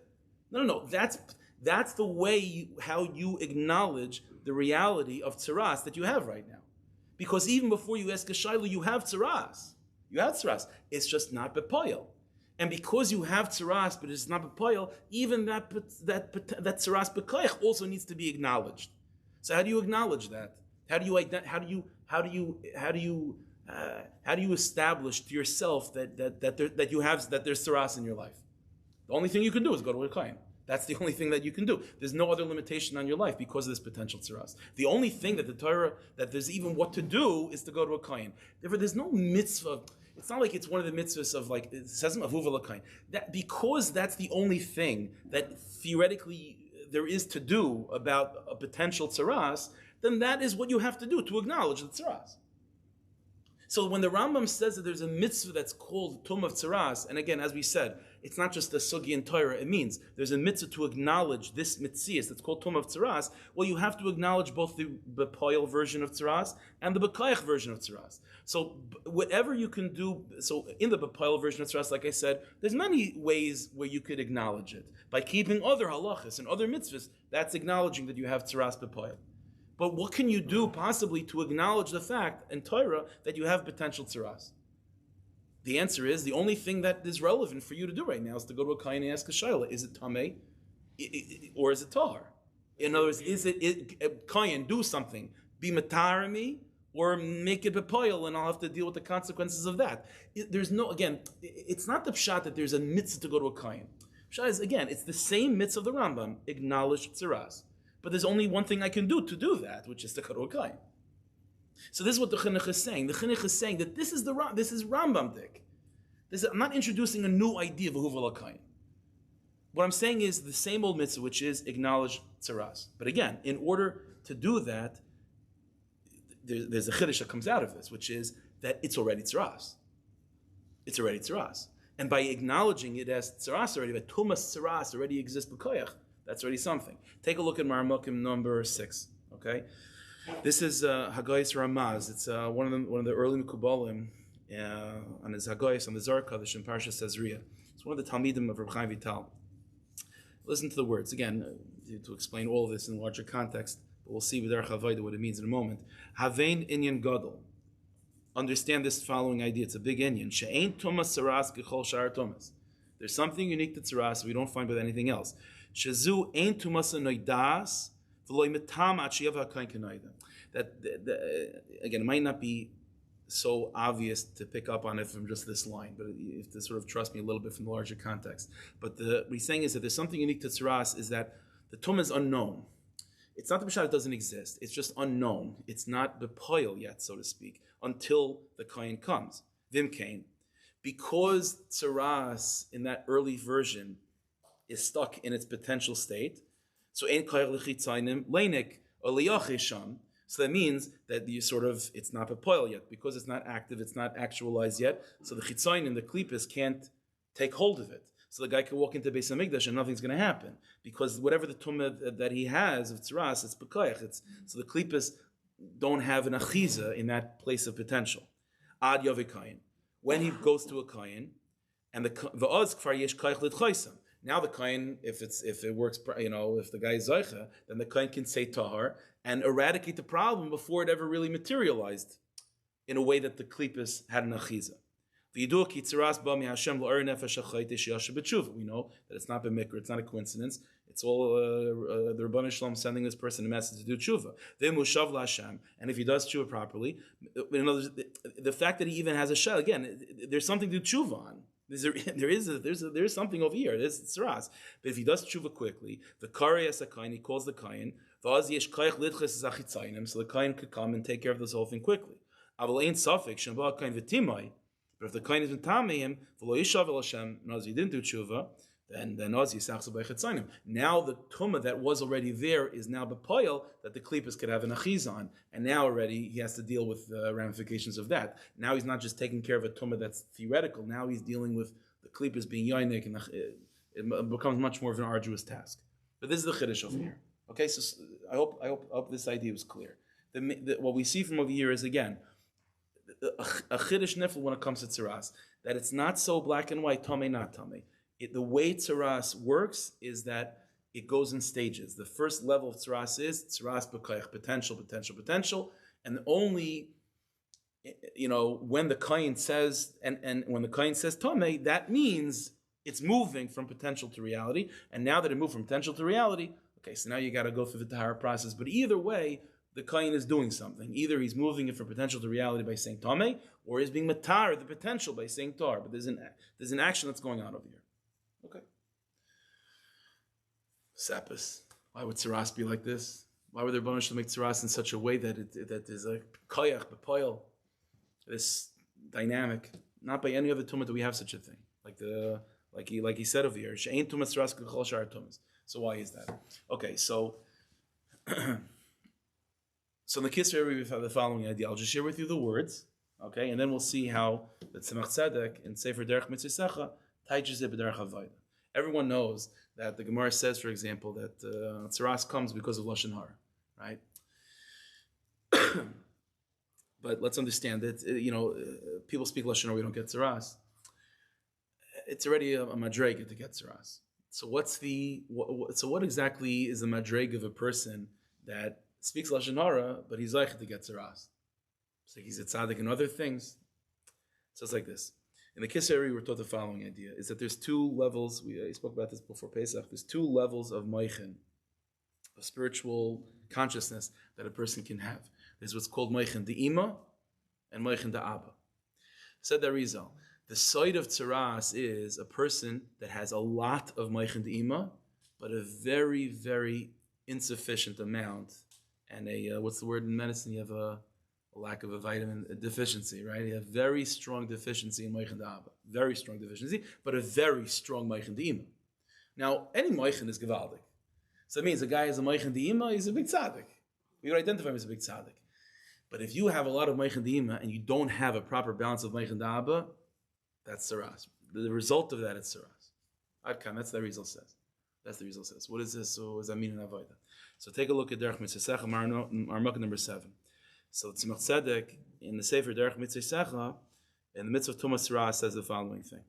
no. That's the way how you acknowledge the reality of tzaraas that you have right now. Because even before you ask a shayla, you have tzaraas. You have tzaraas. It's just not bepayil. And because you have tzaraas, but it's not bepayil, even that tzaraas bekoyach also needs to be acknowledged. So how do you acknowledge that? How do you establish to yourself that there's tzaraas in your life? The only thing you can do is go to a kohen. That's the only thing that you can do. There's no other limitation on your life because of this potential tzaraas. The only thing that the Torah, that there's even what to do, is to go to a kohen. Therefore, there's no mitzvah. It's not like it's one of the mitzvahs of like, it says avuva l'kohen. That because that's the only thing that theoretically there is to do about a potential tzaraas, then that is what you have to do to acknowledge the tzaraas. So when the Rambam says that there's a mitzvah that's called Tum of Tzaraas, and again, as we said, it's not just the sugi in Torah, it means there's a mitzvah to acknowledge this mitzias that's called Tum of Tzaraas. Well, you have to acknowledge both the Bepayil version of Tzaraas and the Bekoyach version of Tzaraas. So whatever you can do, so in the Bepayil version of Tzaraas, like I said, there's many ways where you could acknowledge it. By keeping other halachas and other mitzvahs, that's acknowledging that you have Tzaraas Bepayil. But what can you do possibly to acknowledge the fact in Torah that you have potential tzaraas? The answer is the only thing that is relevant for you to do right now is to go to a kain and ask a shaila: is it tamei or is it tahar? In other words, is it kain do something, be matarami, or make it bepoil, and I'll have to deal with the consequences of that. There's no, again, it's not the pshat that there's a mitzvah to go to a kain. Pshat is, again, it's the same mitzvah of the Rambam, acknowledge tzaraas. But there's only one thing I can do that, which is to go to a kain. So this is what the chinuch is saying. The chinuch is saying that this is Rambam dik. I'm not introducing a new idea of a huval kain. What I'm saying is the same old mitzvah, which is acknowledge tzaraas. But again, in order to do that, there's a chiddush that comes out of this, which is that it's already tzaraas. It's already tzaraas. And by acknowledging it as tzaraas already, but tumas tzaraas already exists b'koyach, that's already something. Take a look at Marmukim number 6. Okay, this is Hagayis Ramaz. It's one of the early Mekubalim on his Hagayis on the Zohar Kodesh in Parshas Tazria. It's one of the Talmidim of Reb Chaim Vital. Listen to the words again to explain all of this in larger context. But we'll see with Derech Havayda what it means in a moment. Havein inyan gadol. Understand this following idea. It's a big inyan. She'ein tumas tzaraas kechol shar tumas. There's something unique to tzaraas we don't find with anything else. Shezu ein tumas noidas v'loy metam achiyav hakain k'noida. That again, it might not be so obvious to pick up on it from just this line, but you have to sort of trust me a little bit from the larger context. But what he's saying is that there's something unique to tzaraas is that the tumah is unknown. It's not the pshat it doesn't exist. It's just unknown. It's not bepoil yet, so to speak, until the kain comes. Vim kain. Because tzaraas in that early version is stuck in its potential state, so ein kayach lechitzainim leinik or liyachisham. So that means that it's not bepoil yet because it's not active, it's not actualized yet. So the chitzainim, the klipis, can't take hold of it. So the guy can walk into Beis Hamikdash and nothing's going to happen because whatever the tumah that he has of tzaraas, it's b'koyach. So the klippas don't have an achiza in that place of potential. Ad yavikayin. When he goes to a kayin, and the va'oz kfar yesh koyach lidchaysam. Now the kayin, if it works, if the guy is zaycha, then the kayin can say tahar and eradicate the problem before it ever really materialized in a way that the klippas had an achiza. We know that it's not b'mikra, it's not a coincidence. It's all the Rebbeinu Shalom sending this person a message to do tshuva. And if he does tshuva properly, in other words, the fact that he even has a shell, again, there's something to tshuva on. There is something over here. There's tzaraas. But if he does tshuva quickly, the kari as a kain, he calls the kain. So the kain could come and take care of this whole thing quickly. But if the kain is tamei him, v'lo yishav el Hashem, and he didn't do tshuva, then yisachzu b'chitzainim. Now the tumah that was already there is now b'poil that the klippas could have an achiz on, and now already he has to deal with the ramifications of that. Now he's not just taking care of a tumah that's theoretical. Now he's dealing with the klippas being yoinik, and it becomes much more of an arduous task. But this is the chiddush over here. Okay, so I hope this idea was clear. What we see from over here is again a chiddush nifl when it comes to tzaraas, that it's not so black and white, tamei, not tamei. The way tzaraas works is that it goes in stages. The first level of tzaraas is tzaraas b'koyach, potential, and only when the kain says and when the kain says tamei, that means it's moving from potential to reality. And now that it moved from potential to reality, okay, so now you got to go through the tahara process. But either way, the kain is doing something. Either he's moving it from potential to reality by saying tamei, or he's being matar the potential by saying tar. But there's an action that's going on over here. Okay. Sapis. Why would tzaraas be like this? Why would the Rebbeinu Shalom make tzaraas in such a way that there's a koyach, bepoil, this dynamic? Not by any other tumah do we have such a thing. Like he said over here, she'ein tumas tzaraas k'chol shar tumas. So why is that? Okay, so in the Kisra we have the following idea. I'll just share with you the words, okay, and then we'll see how the Tzemach Tzedek in Sefer Derech Mitzvah teaches it b'derech havayda. Everyone knows that the Gemara says, for example, that tzaraas comes because of lashon hara, right? But let's understand that people speak lashon hara, we don't get tzaraas. It's already a madrega to get tzaraas. So what exactly is the madrega of a person that speaks lashon hara, but he's like to get tzaraas? So he's a tzaddik in other things. So it's like this. In the Kisari, we're taught the following idea, is that there's two levels, we spoke about this before Pesach, there's two levels of moichin, of spiritual consciousness that a person can have. There's what's called moichin de'ima and moichin de'aba. Said the Rizal, the side of tzaraas is a person that has a lot of moichin de'ima, but a very, very insufficient amount, and what's the word in medicine? You have a lack of a vitamin deficiency, right? You have very strong deficiency in moichin de'aba, very strong deficiency, but a very strong moichin de'ima. Now, any moichin is gewaldig. So that means a guy has a moichin de'ima, he's a big tzaddik. We would identify him as a big tzaddik. But if you have a lot of moichin de'ima and you don't have a proper balance of moichin de'aba, that's tzaraas. The result of that is tzaraas. Adkan, that's the Rizal says. That's the Rizal says. What is this? So what does that mean in Avodah? So take a look at Derech Mitzvah Secha, Marmukah number 7. So Tzemach Tzedek, in the Sefer Derech Mitzvah Secha, in the Mitzvah of Tumas Tzaraas, says the following thing.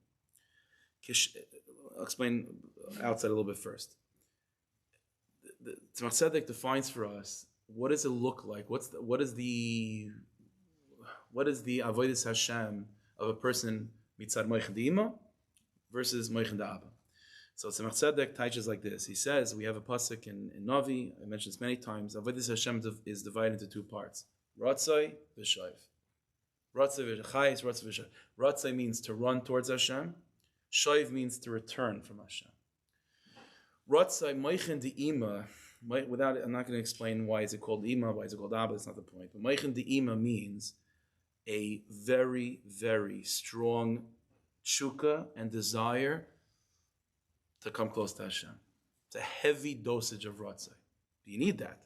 I'll explain outside a little bit first. Tzemach Tzedek defines for us, what does it look like? What is the avodas Hashem of a person mitzad moichin de'ima versus moichin de'aba? So Tzemach Tzedek teaches like this. He says, we have a pasuk in Navi, I mentioned this many times, avodas Hashem is divided into two parts. Ratzai v'shayv. Ratzai v'chayis, ratzai v'shayv. Ratzai means to run towards Hashem. Shayv means to return from Hashem. Ratzai moichin de'ima, without it, I'm not going to explain why is it called ima, why is it called abba, that's not the point. But moichin de'ima means a very, very strong tshuka and desire to come close to Hashem. It's a heavy dosage of ratzai. You need that.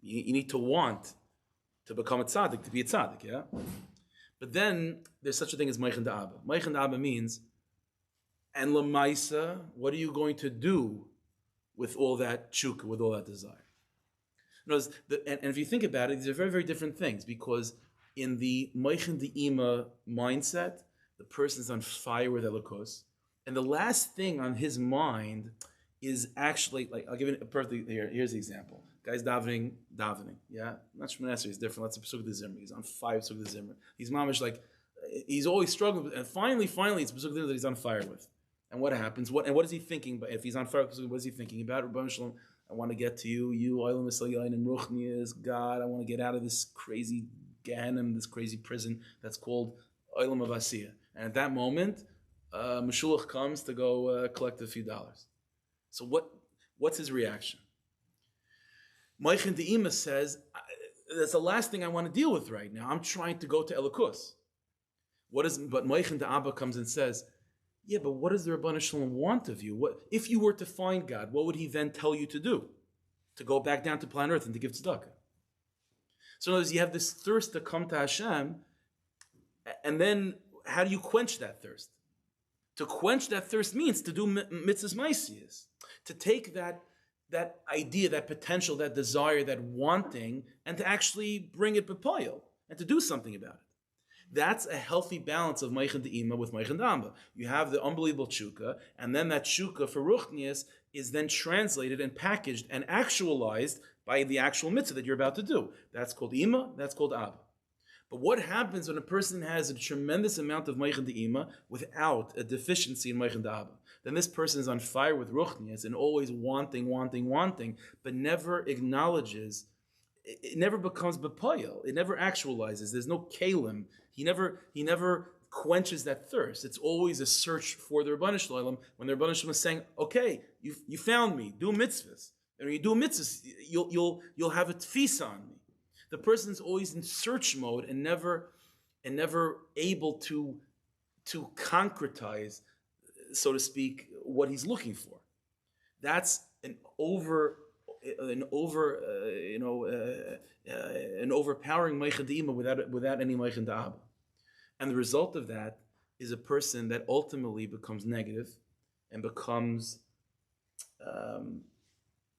You need to want to become a tzaddik, to be a tzaddik, yeah? But then there's such a thing as moichin de'aba. Moichin de'aba means, and lemaisa, what are you going to do with all that tshuka, with all that desire? And if you think about it, these are very, very different things, because in the moichin de'ima mindset, the person's on fire with Elikos, and the last thing on his mind is actually, like, I'll give you a perfect, here's the example. Guy's davening, yeah? Not Shemon Esrei, he's different, let's Pesuk the Zimri, he's on fire with Pesuk the Zimri. He's mamish, like, he's always struggling, and finally, it's Pesuk the Zimri that he's on fire with. And what happens? What is he thinking? But if he's on fire, what is he thinking about? Rebbeinu Shalom, I want to get to you, Olam Yisrael and Ruchnias, God. I want to get out of this crazy Gehenna, this crazy prison that's called Olam Avasiya. And at that moment, Meshulach comes to go collect a few dollars. So what's his reaction? Moichin de'ima says, that's the last thing I want to deal with right now. I'm trying to go to Elikos. But Moichin de'aba comes and says, yeah, but what does the Rebbeinu Shalom want of you? What if you were to find God, what would he then tell you to do? To go back down to planet Earth and to give tzedakah. So in other words, you have this thirst to come to Hashem, and then how do you quench that thirst? To quench that thirst means to do mitzvahs ma'asiyos, to take that idea, that potential, that desire, that wanting, and to actually bring it b'poil, and to do something about it. That's a healthy balance of moichin de'ima with moichin de'aba. You have the unbelievable tshuka, and then that tshuka for ruchnias is then translated and packaged and actualized by the actual mitzvah that you're about to do. That's called ima, that's called abba. But what happens when a person has a tremendous amount of moichin de'ima without a deficiency in moichin de'aba? Then this person is on fire with ruchnias and always wanting, but never acknowledges. It never becomes b'poyel. It never actualizes. There's no kalim. He never quenches that thirst. It's always a search for the Rebbeinu Shalom. When the Rebbeinu Shalom is saying, "Okay, you found me. Do mitzvahs." And when you do mitzvahs, you'll have a tfisa on me. The person is always in search mode and never able to concretize, so to speak, what he's looking for. That's an overpowering moichin de'ima without any moichin de'aba. And the result of that is a person that ultimately becomes negative and becomes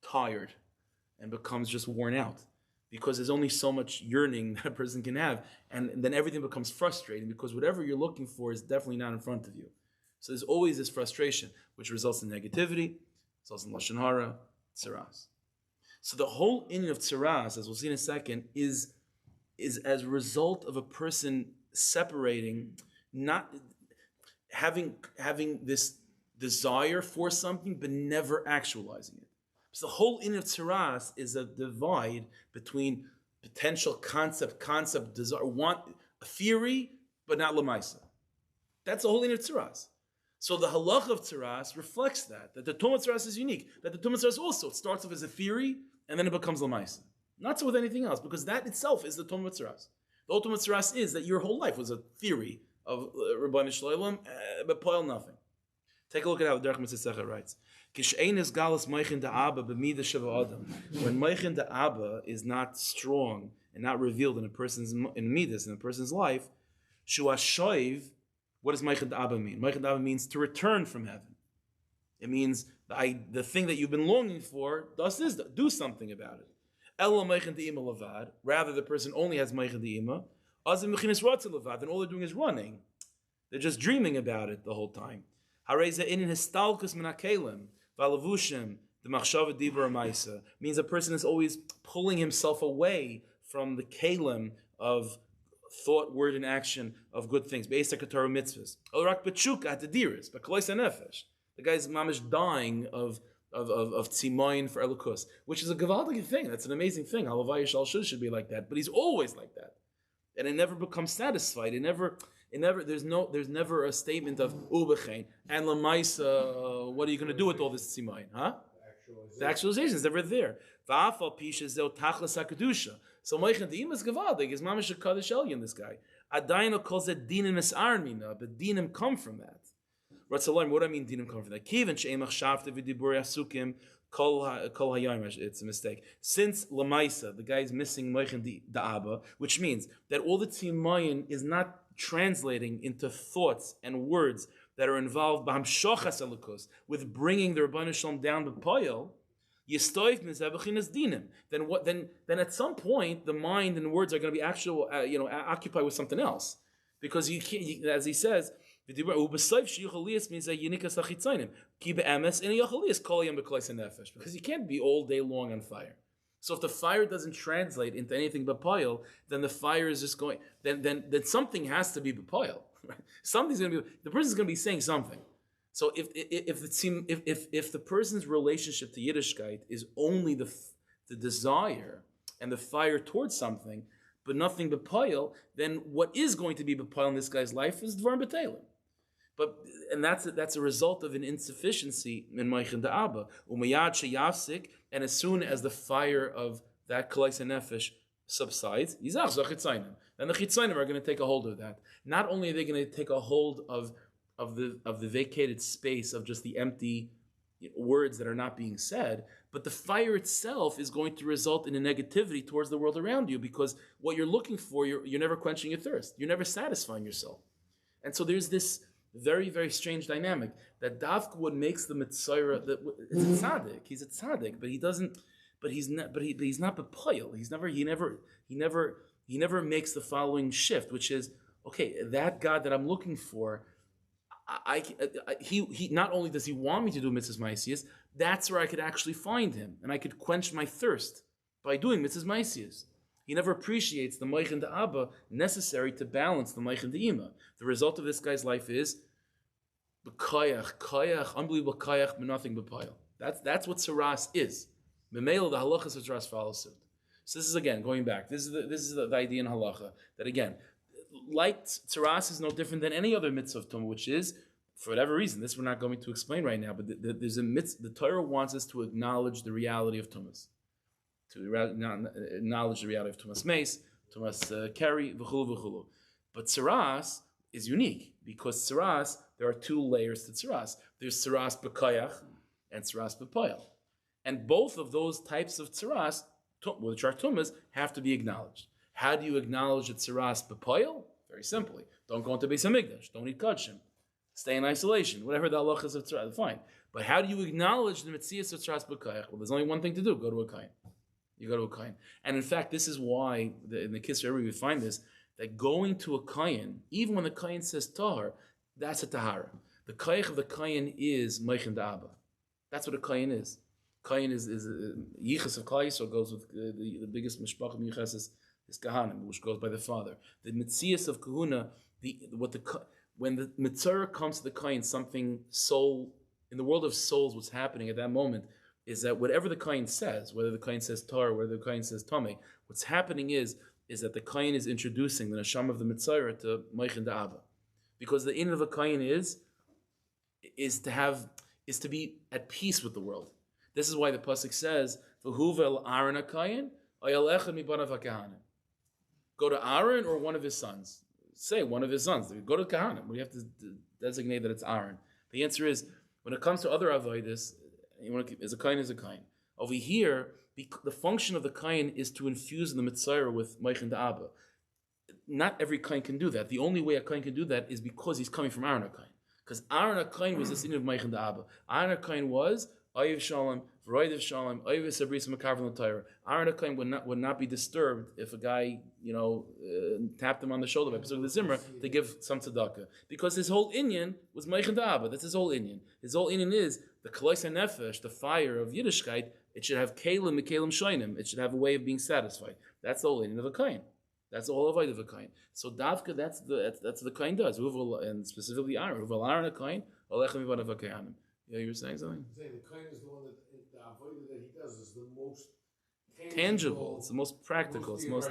tired and becomes just worn out, because there's only so much yearning that a person can have, and then everything becomes frustrating because whatever you're looking for is definitely not in front of you. So there's always this frustration, which results in negativity, results in lashon hara, tzaraas. So the whole inyan of tzaraas, as we'll see in a second, is as a result of a person separating, not having this desire for something but never actualizing it. So the whole in of tzaraas is a divide between potential concept, desire, want a theory, but not lemaisa. That's the whole in of tzaraas. So the halach of tzaraas reflects that the Tumah tzaraas is unique. That the Tumah tzaraas also, it starts off as a theory and then it becomes lemaisa. Not so with anything else, because that itself is the Tumah tzaraas. The ultimate tzaraas is that your whole life was a theory of Rabbanu Shloim, but poil nothing. Take a look at how the Derech Mitzvah writes. When Meichin da Abba is not strong and not revealed in a person's midas, in a person's life, Shu Hashoiv, what does Meichin da Abba mean? Meichin da Abba means to return from heaven. It means the thing that you've been longing for, do something about it. Ela Meichin da Ima Levad, rather the person only has Meichin da Ima, Azim Mechinis Ratza Levad, and all they're doing is running. They're just dreaming about it the whole time. Hareza in histalkus min hakelim v'alavushim the machshava dibur ma'isa means a person is always pulling himself away from the kelim of thought, word, and action of good things. Be'eser ketara mitzvahs. Olrak b'tshuka at the diris, but koloisa nefesh. The guy's mamish dying of tzimoyin for elukus, which is a gavaldic thing. That's an amazing thing. Halavai Yishal should be like that, but he's always like that, and it never becomes satisfied. There's never a statement of ubechein and lamaisa. What are you going to do with all this tzimayin? Huh? The actualization is never there. Va'afal pisha zeu tachlas hakadusha. So Meichin De'im is gavaldig. Is mamish a kaddish elyon. This guy. Adayino calls it dinim esarmina, but dinim come from that. Ratzalim. What do I mean? Dinim come from that. Kiven she'emach shavte v'dibur yasukim kol hayom. It's a mistake. Since lamaisa, the guy is missing Meichin Da'aba, which means that all the tzimayin is not translating into thoughts and words that are involved with bringing the Rabbanu Shalom down the poil, then at some point the mind and words are going to be occupied with something else, because you can't, as he says, because you can't be all day long on fire. So if the fire doesn't translate into anything but poil, then the fire is just going. Then something has to be poil. Right? Something's going to be. The person's going to be saying something. So if the person's relationship to Yiddishkeit is only the desire and the fire towards something, but nothing but poil, then what is going to be poil in this guy's life is dvar b'teilim. And that's a result of an insufficiency in Meichin Da'aba. Umayad sheyafsik, and as soon as the fire of that kolaisa nefesh subsides, yizach zach chitzainim. Then the chitzainim are going to take a hold of that. Not only are they going to take a hold of the vacated space of just the empty words that are not being said, but the fire itself is going to result in a negativity towards the world around you, because what you're looking for, you're never quenching your thirst. You're never satisfying yourself. And so there's this very, very strange dynamic that Davka, what makes the Mitzvah, it's a tzaddik. He's a tzaddik, but he's not bepoil. He never makes the following shift, which is, okay, that God that I'm looking for, he not only does he want me to do mitzvahs ma'asiyos, that's where I could actually find him, and I could quench my thirst by doing mitzvahs ma'asiyos. He never appreciates the Meichin Da'aba necessary to balance the Meichin Da'ima. The result of this guy's life is kayach, unbelievable kayach, but nothing but pile. That's what tzaraas is. Memela, the halachas of tzaraas follows suit. So this is, again, going back. This is the idea in halacha that, again, like tzaraas is no different than any other mitzvah of tumah, which is, for whatever reason, this we're not going to explain right now, but there's a mitzvah. The Torah wants us to acknowledge the reality of tumas. To acknowledge the reality of Tumas Meis, Tumas Keri, v'chulu v'chulu. But tzaraas is unique, because tzaraas, there are two layers to tzaraas. There's tzaraas b'kayach and tzaraas b'poil. And both of those types of tzaraas, which are tumas, have to be acknowledged. How do you acknowledge a tzaraas b'poil? Very simply. Don't go into Beis HaMikdash. Don't eat kodshim. Stay in isolation. Whatever the halachas of tzaraas, fine. But how do you acknowledge the mitzias of tzaraas b'kayach? Well, there's only one thing to do. Go to a kain. You go to a kain. And in fact, this is why, in the Kisra we find this, that going to a kain, even when the kain says tahar, that's a tahara. The kayach of the kain is Meichin Da'aba. That's what a kain is. Kain is yichas of Klal Yisrael, goes with the biggest mishpach of yichas is Kahanim, which goes by the father. The mitzias of kahuna, when the mitzvah comes to the kain, something soul in the world of souls, what's happening at that moment is that whatever the kain says, whether the kain says tar, whether the kain says tame, what's happening is that the kain is introducing the neshama of the mitzvah to meichin da'aba, because the in of a kain is to be at peace with the world. This is why the pasuk says, "V'huvel Aaron hakayin, ayalecha mibanav hakahanim." Go to Aaron or one of his sons. Say one of his sons. Go to Kahanim. We have to designate that it's Aaron. The answer is, when it comes to other avodas, is a kain is a kain. Over here, the function of the kain is to infuse the mitzvah with meichin da'aba. Not every kain can do that. The only way a kain can do that is because he's coming from Aaron HaKain. Because Aaron HaKain was this in of meichin da'aba. Aaron HaKain was Ayiv Shalom, V'roidev Shalom, Ayiv Sabris Makav L'Tayra. Aaron HaKain would not be disturbed if a guy, tapped him on the shoulder by Pesach the Zimra to give some tzedakah. Because his whole inyan was meichin da'aba. That's his whole inyan. His whole inyan is the Kaleis HaNefesh, the fire of Yiddishkeit. It should have kelim mikelim shoinim. It should have a way of being satisfied. That's the whole inyan of a kain. That's all of a kain. So davka, that's the kain does. And specifically Aaron. Uval Aaron a kain. Alechem ibanav hakayanim. Yeah, you were saying something? The kain is the one that the avodah that he does is the most tangible. It's the most practical. It's the most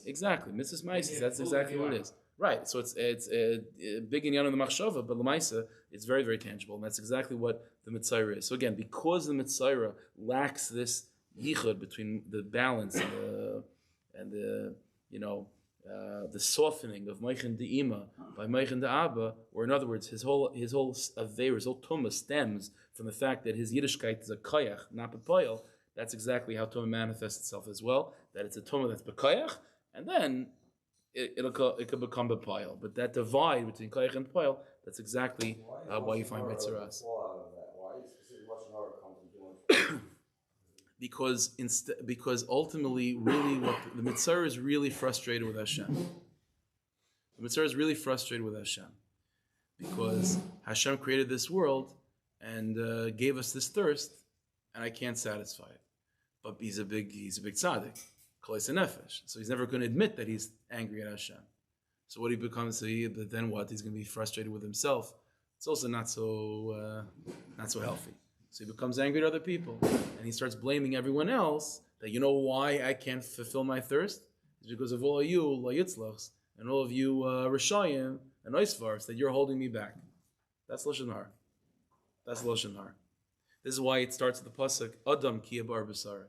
exactly. Mrs. Mises. That's exactly what it is. Right. So it's a big inyan of the machshava, but lemaisa, it's very, very tangible, and that's exactly what the mitzvah is. So again, because the mitzvah lacks this yichud between the balance and the softening of meichin de'ima by meichin de'aba, or in other words, his whole aveir, his whole tumah stems from the fact that his Yiddishkeit is a koyach, not b'poyel. That's exactly how tumah manifests itself as well. That it's a tumah that's b'koyach, and then it could become b'poyel. But that divide between koyach and poyel, that's exactly why you find tzaraas. Because ultimately, really, what the mitzvah is really frustrated with Hashem. The mitzvah is really frustrated with Hashem because Hashem created this world and gave us this thirst, and I can't satisfy it. But he's a big tzaddik, kaleis nefesh. So he's never going to admit that he's angry at Hashem. So what he becomes, but then what? He's going to be frustrated with himself. It's also not so healthy. So he becomes angry at other people, and he starts blaming everyone else that, you know why I can't fulfill my thirst? It's because of all of you, la yitzlachs, and all of you, Rishayim and Oisvars, that you're holding me back. That's Lashon Har. That's Lashon Har. This is why it starts with the pasuk, Adam ki bar b'sar.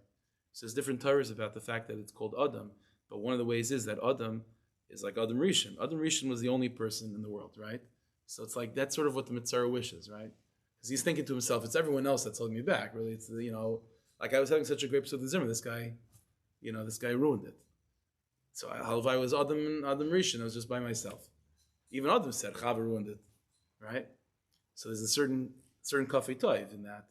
So there's different Torahs about the fact that it's called Adam, but one of the ways is that Adam is like Adam Rishon. Adam Rishon was the only person in the world, right? So it's like, that's sort of what the Mitzvah wishes, right? Because he's thinking to himself, it's everyone else that's holding me back. Really, it's like I was having such a great pursuit of Zimmer. This guy ruined it. So how if I was Adam Rishon, I was just by myself. Even Adam said Chava ruined it, right? So there's a certain kafei toiv in that,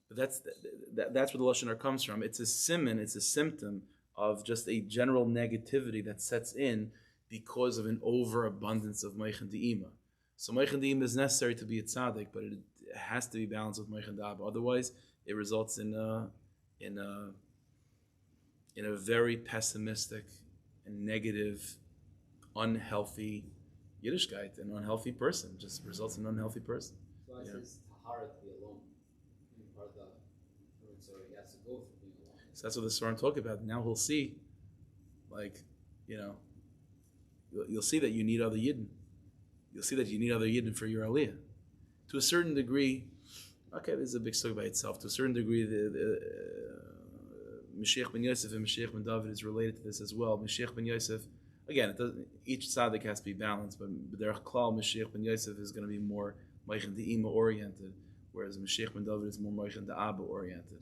But that's where the lashon Hara comes from. It's a siman, it's a symptom of just a general negativity that sets in because of an overabundance of meichin de'ima. So meichin de'ima is necessary to be a tzaddik, but it has to be balanced with meichin da'aba. Otherwise, it results in a very pessimistic and negative, unhealthy Yiddishkeit, an unhealthy person. Just results in an unhealthy person. So I says tahara to be alone. Part of so he has to go through being alone. So that's what the Svarim talk about. Now he'll see, you'll see that you need other Yidden. You'll see that you need other Yidden for your Aliyah. To a certain degree, okay, this is a big story by itself. To a certain degree, the Mashiach ben Yosef and Mashiach ben David is related to this as well. Mashiach ben Yosef, again, each tzaddik has to be balanced, but B'derech Klal, Mashiach ben Yosef is going to be more Meichin De'ima oriented, whereas Mashiach ben David is more Meichin De'aba oriented.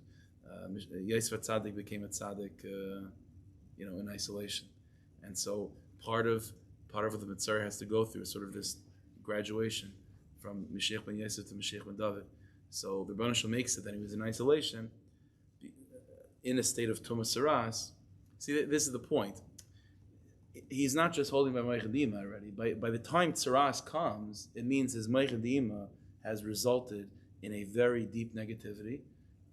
Yosef tzaddik became a tzaddik, in isolation, and so part of what the Mitzvah has to go through is sort of this graduation from Mashiach ben Yosef to Mashiach ben David. So the Rebbeinu Shalom makes it that he was in isolation, in a state of Tumah Tzaraas. See, this is the point. He's not just holding by Meichin De'ima already. By the time Tzaraas comes, it means his Meichin De'ima has resulted in a very deep negativity.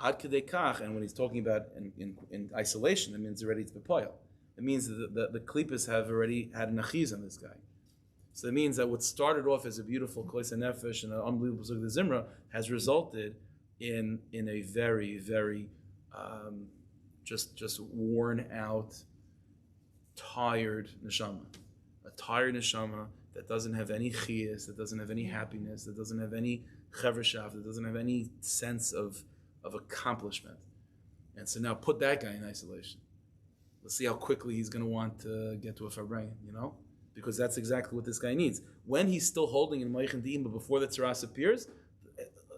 Ad Kedei Kach, and when he's talking about in isolation, it means already it's B'poyel. It means that the Klippas have already had an achiz on this guy. So that means that what started off as a beautiful Klois Nefesh and an unbelievable Zug the Zimra has resulted in a very, very just worn out, tired neshama. A tired neshama that doesn't have any chiyas, that doesn't have any happiness, that doesn't have any chevrashav, that doesn't have any sense of accomplishment. And so now put that guy in isolation. Let's see how quickly he's going to want to get to a Farbrengen, because that's exactly what this guy needs. When he's still holding in Meichin Di'im, but before the tzaraas appears,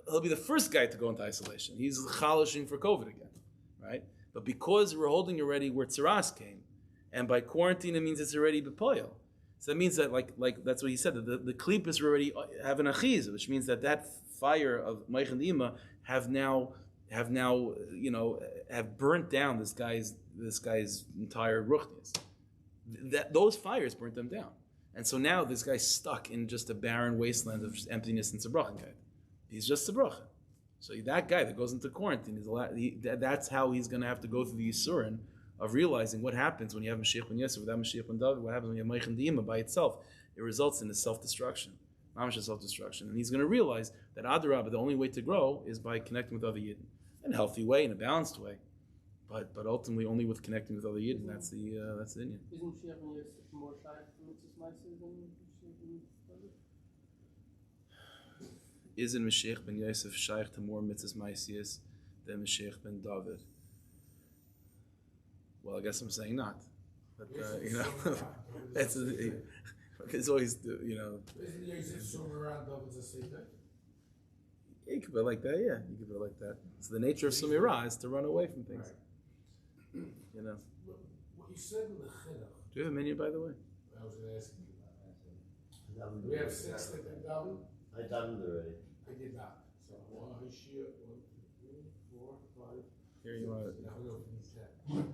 he'll be the first guy to go into isolation. He's chalashing for COVID again, right? But because we're holding already where tzaraas came, and by quarantine it means it's already bepoil. So that means that, like that's what he said, that the klippas are already have an achiz, which means that fire of Meichin Di'im have burnt down this guy's entire ruchnis. Those fires burnt them down, and so now this guy's stuck in just a barren wasteland of just emptiness and tzibrochen. He's just tzibrochen. So that guy that goes into quarantine that's how he's going to have to go through the yisurin of realizing what happens when you have Mashiach ben Yosef without Mashiach ben David. What happens when you have Meichin Di'im by itself? It results in a self-destruction, mamash self-destruction, and he's going to realize that Adarabah, the only way to grow is by connecting with other Yidden in a healthy way, in a balanced way. But ultimately only with connecting with other Yidden. That's the Indian. Isn't Mashiach ben Yosef more shy from mitzvahs ma'aser than Mashiach ben David? Isn't Mashiach ben Yosef shaykh to more mitzvahs ma'aser than Mashiach ben David? Well, I guess I'm saying not. But it's always Isn't Yosef somewhere around David's estate? You could put it like that, yeah. You could put it like that. So the nature of Sumirah is to run away from things. Right. What you said in the chinuch. Do you have a menu, by the way? I was going to ask you about that. Do We have 6 that can daven. I done already. I did not. So 1, 2, 3, 4, 5. Here you are. Now we go from 10.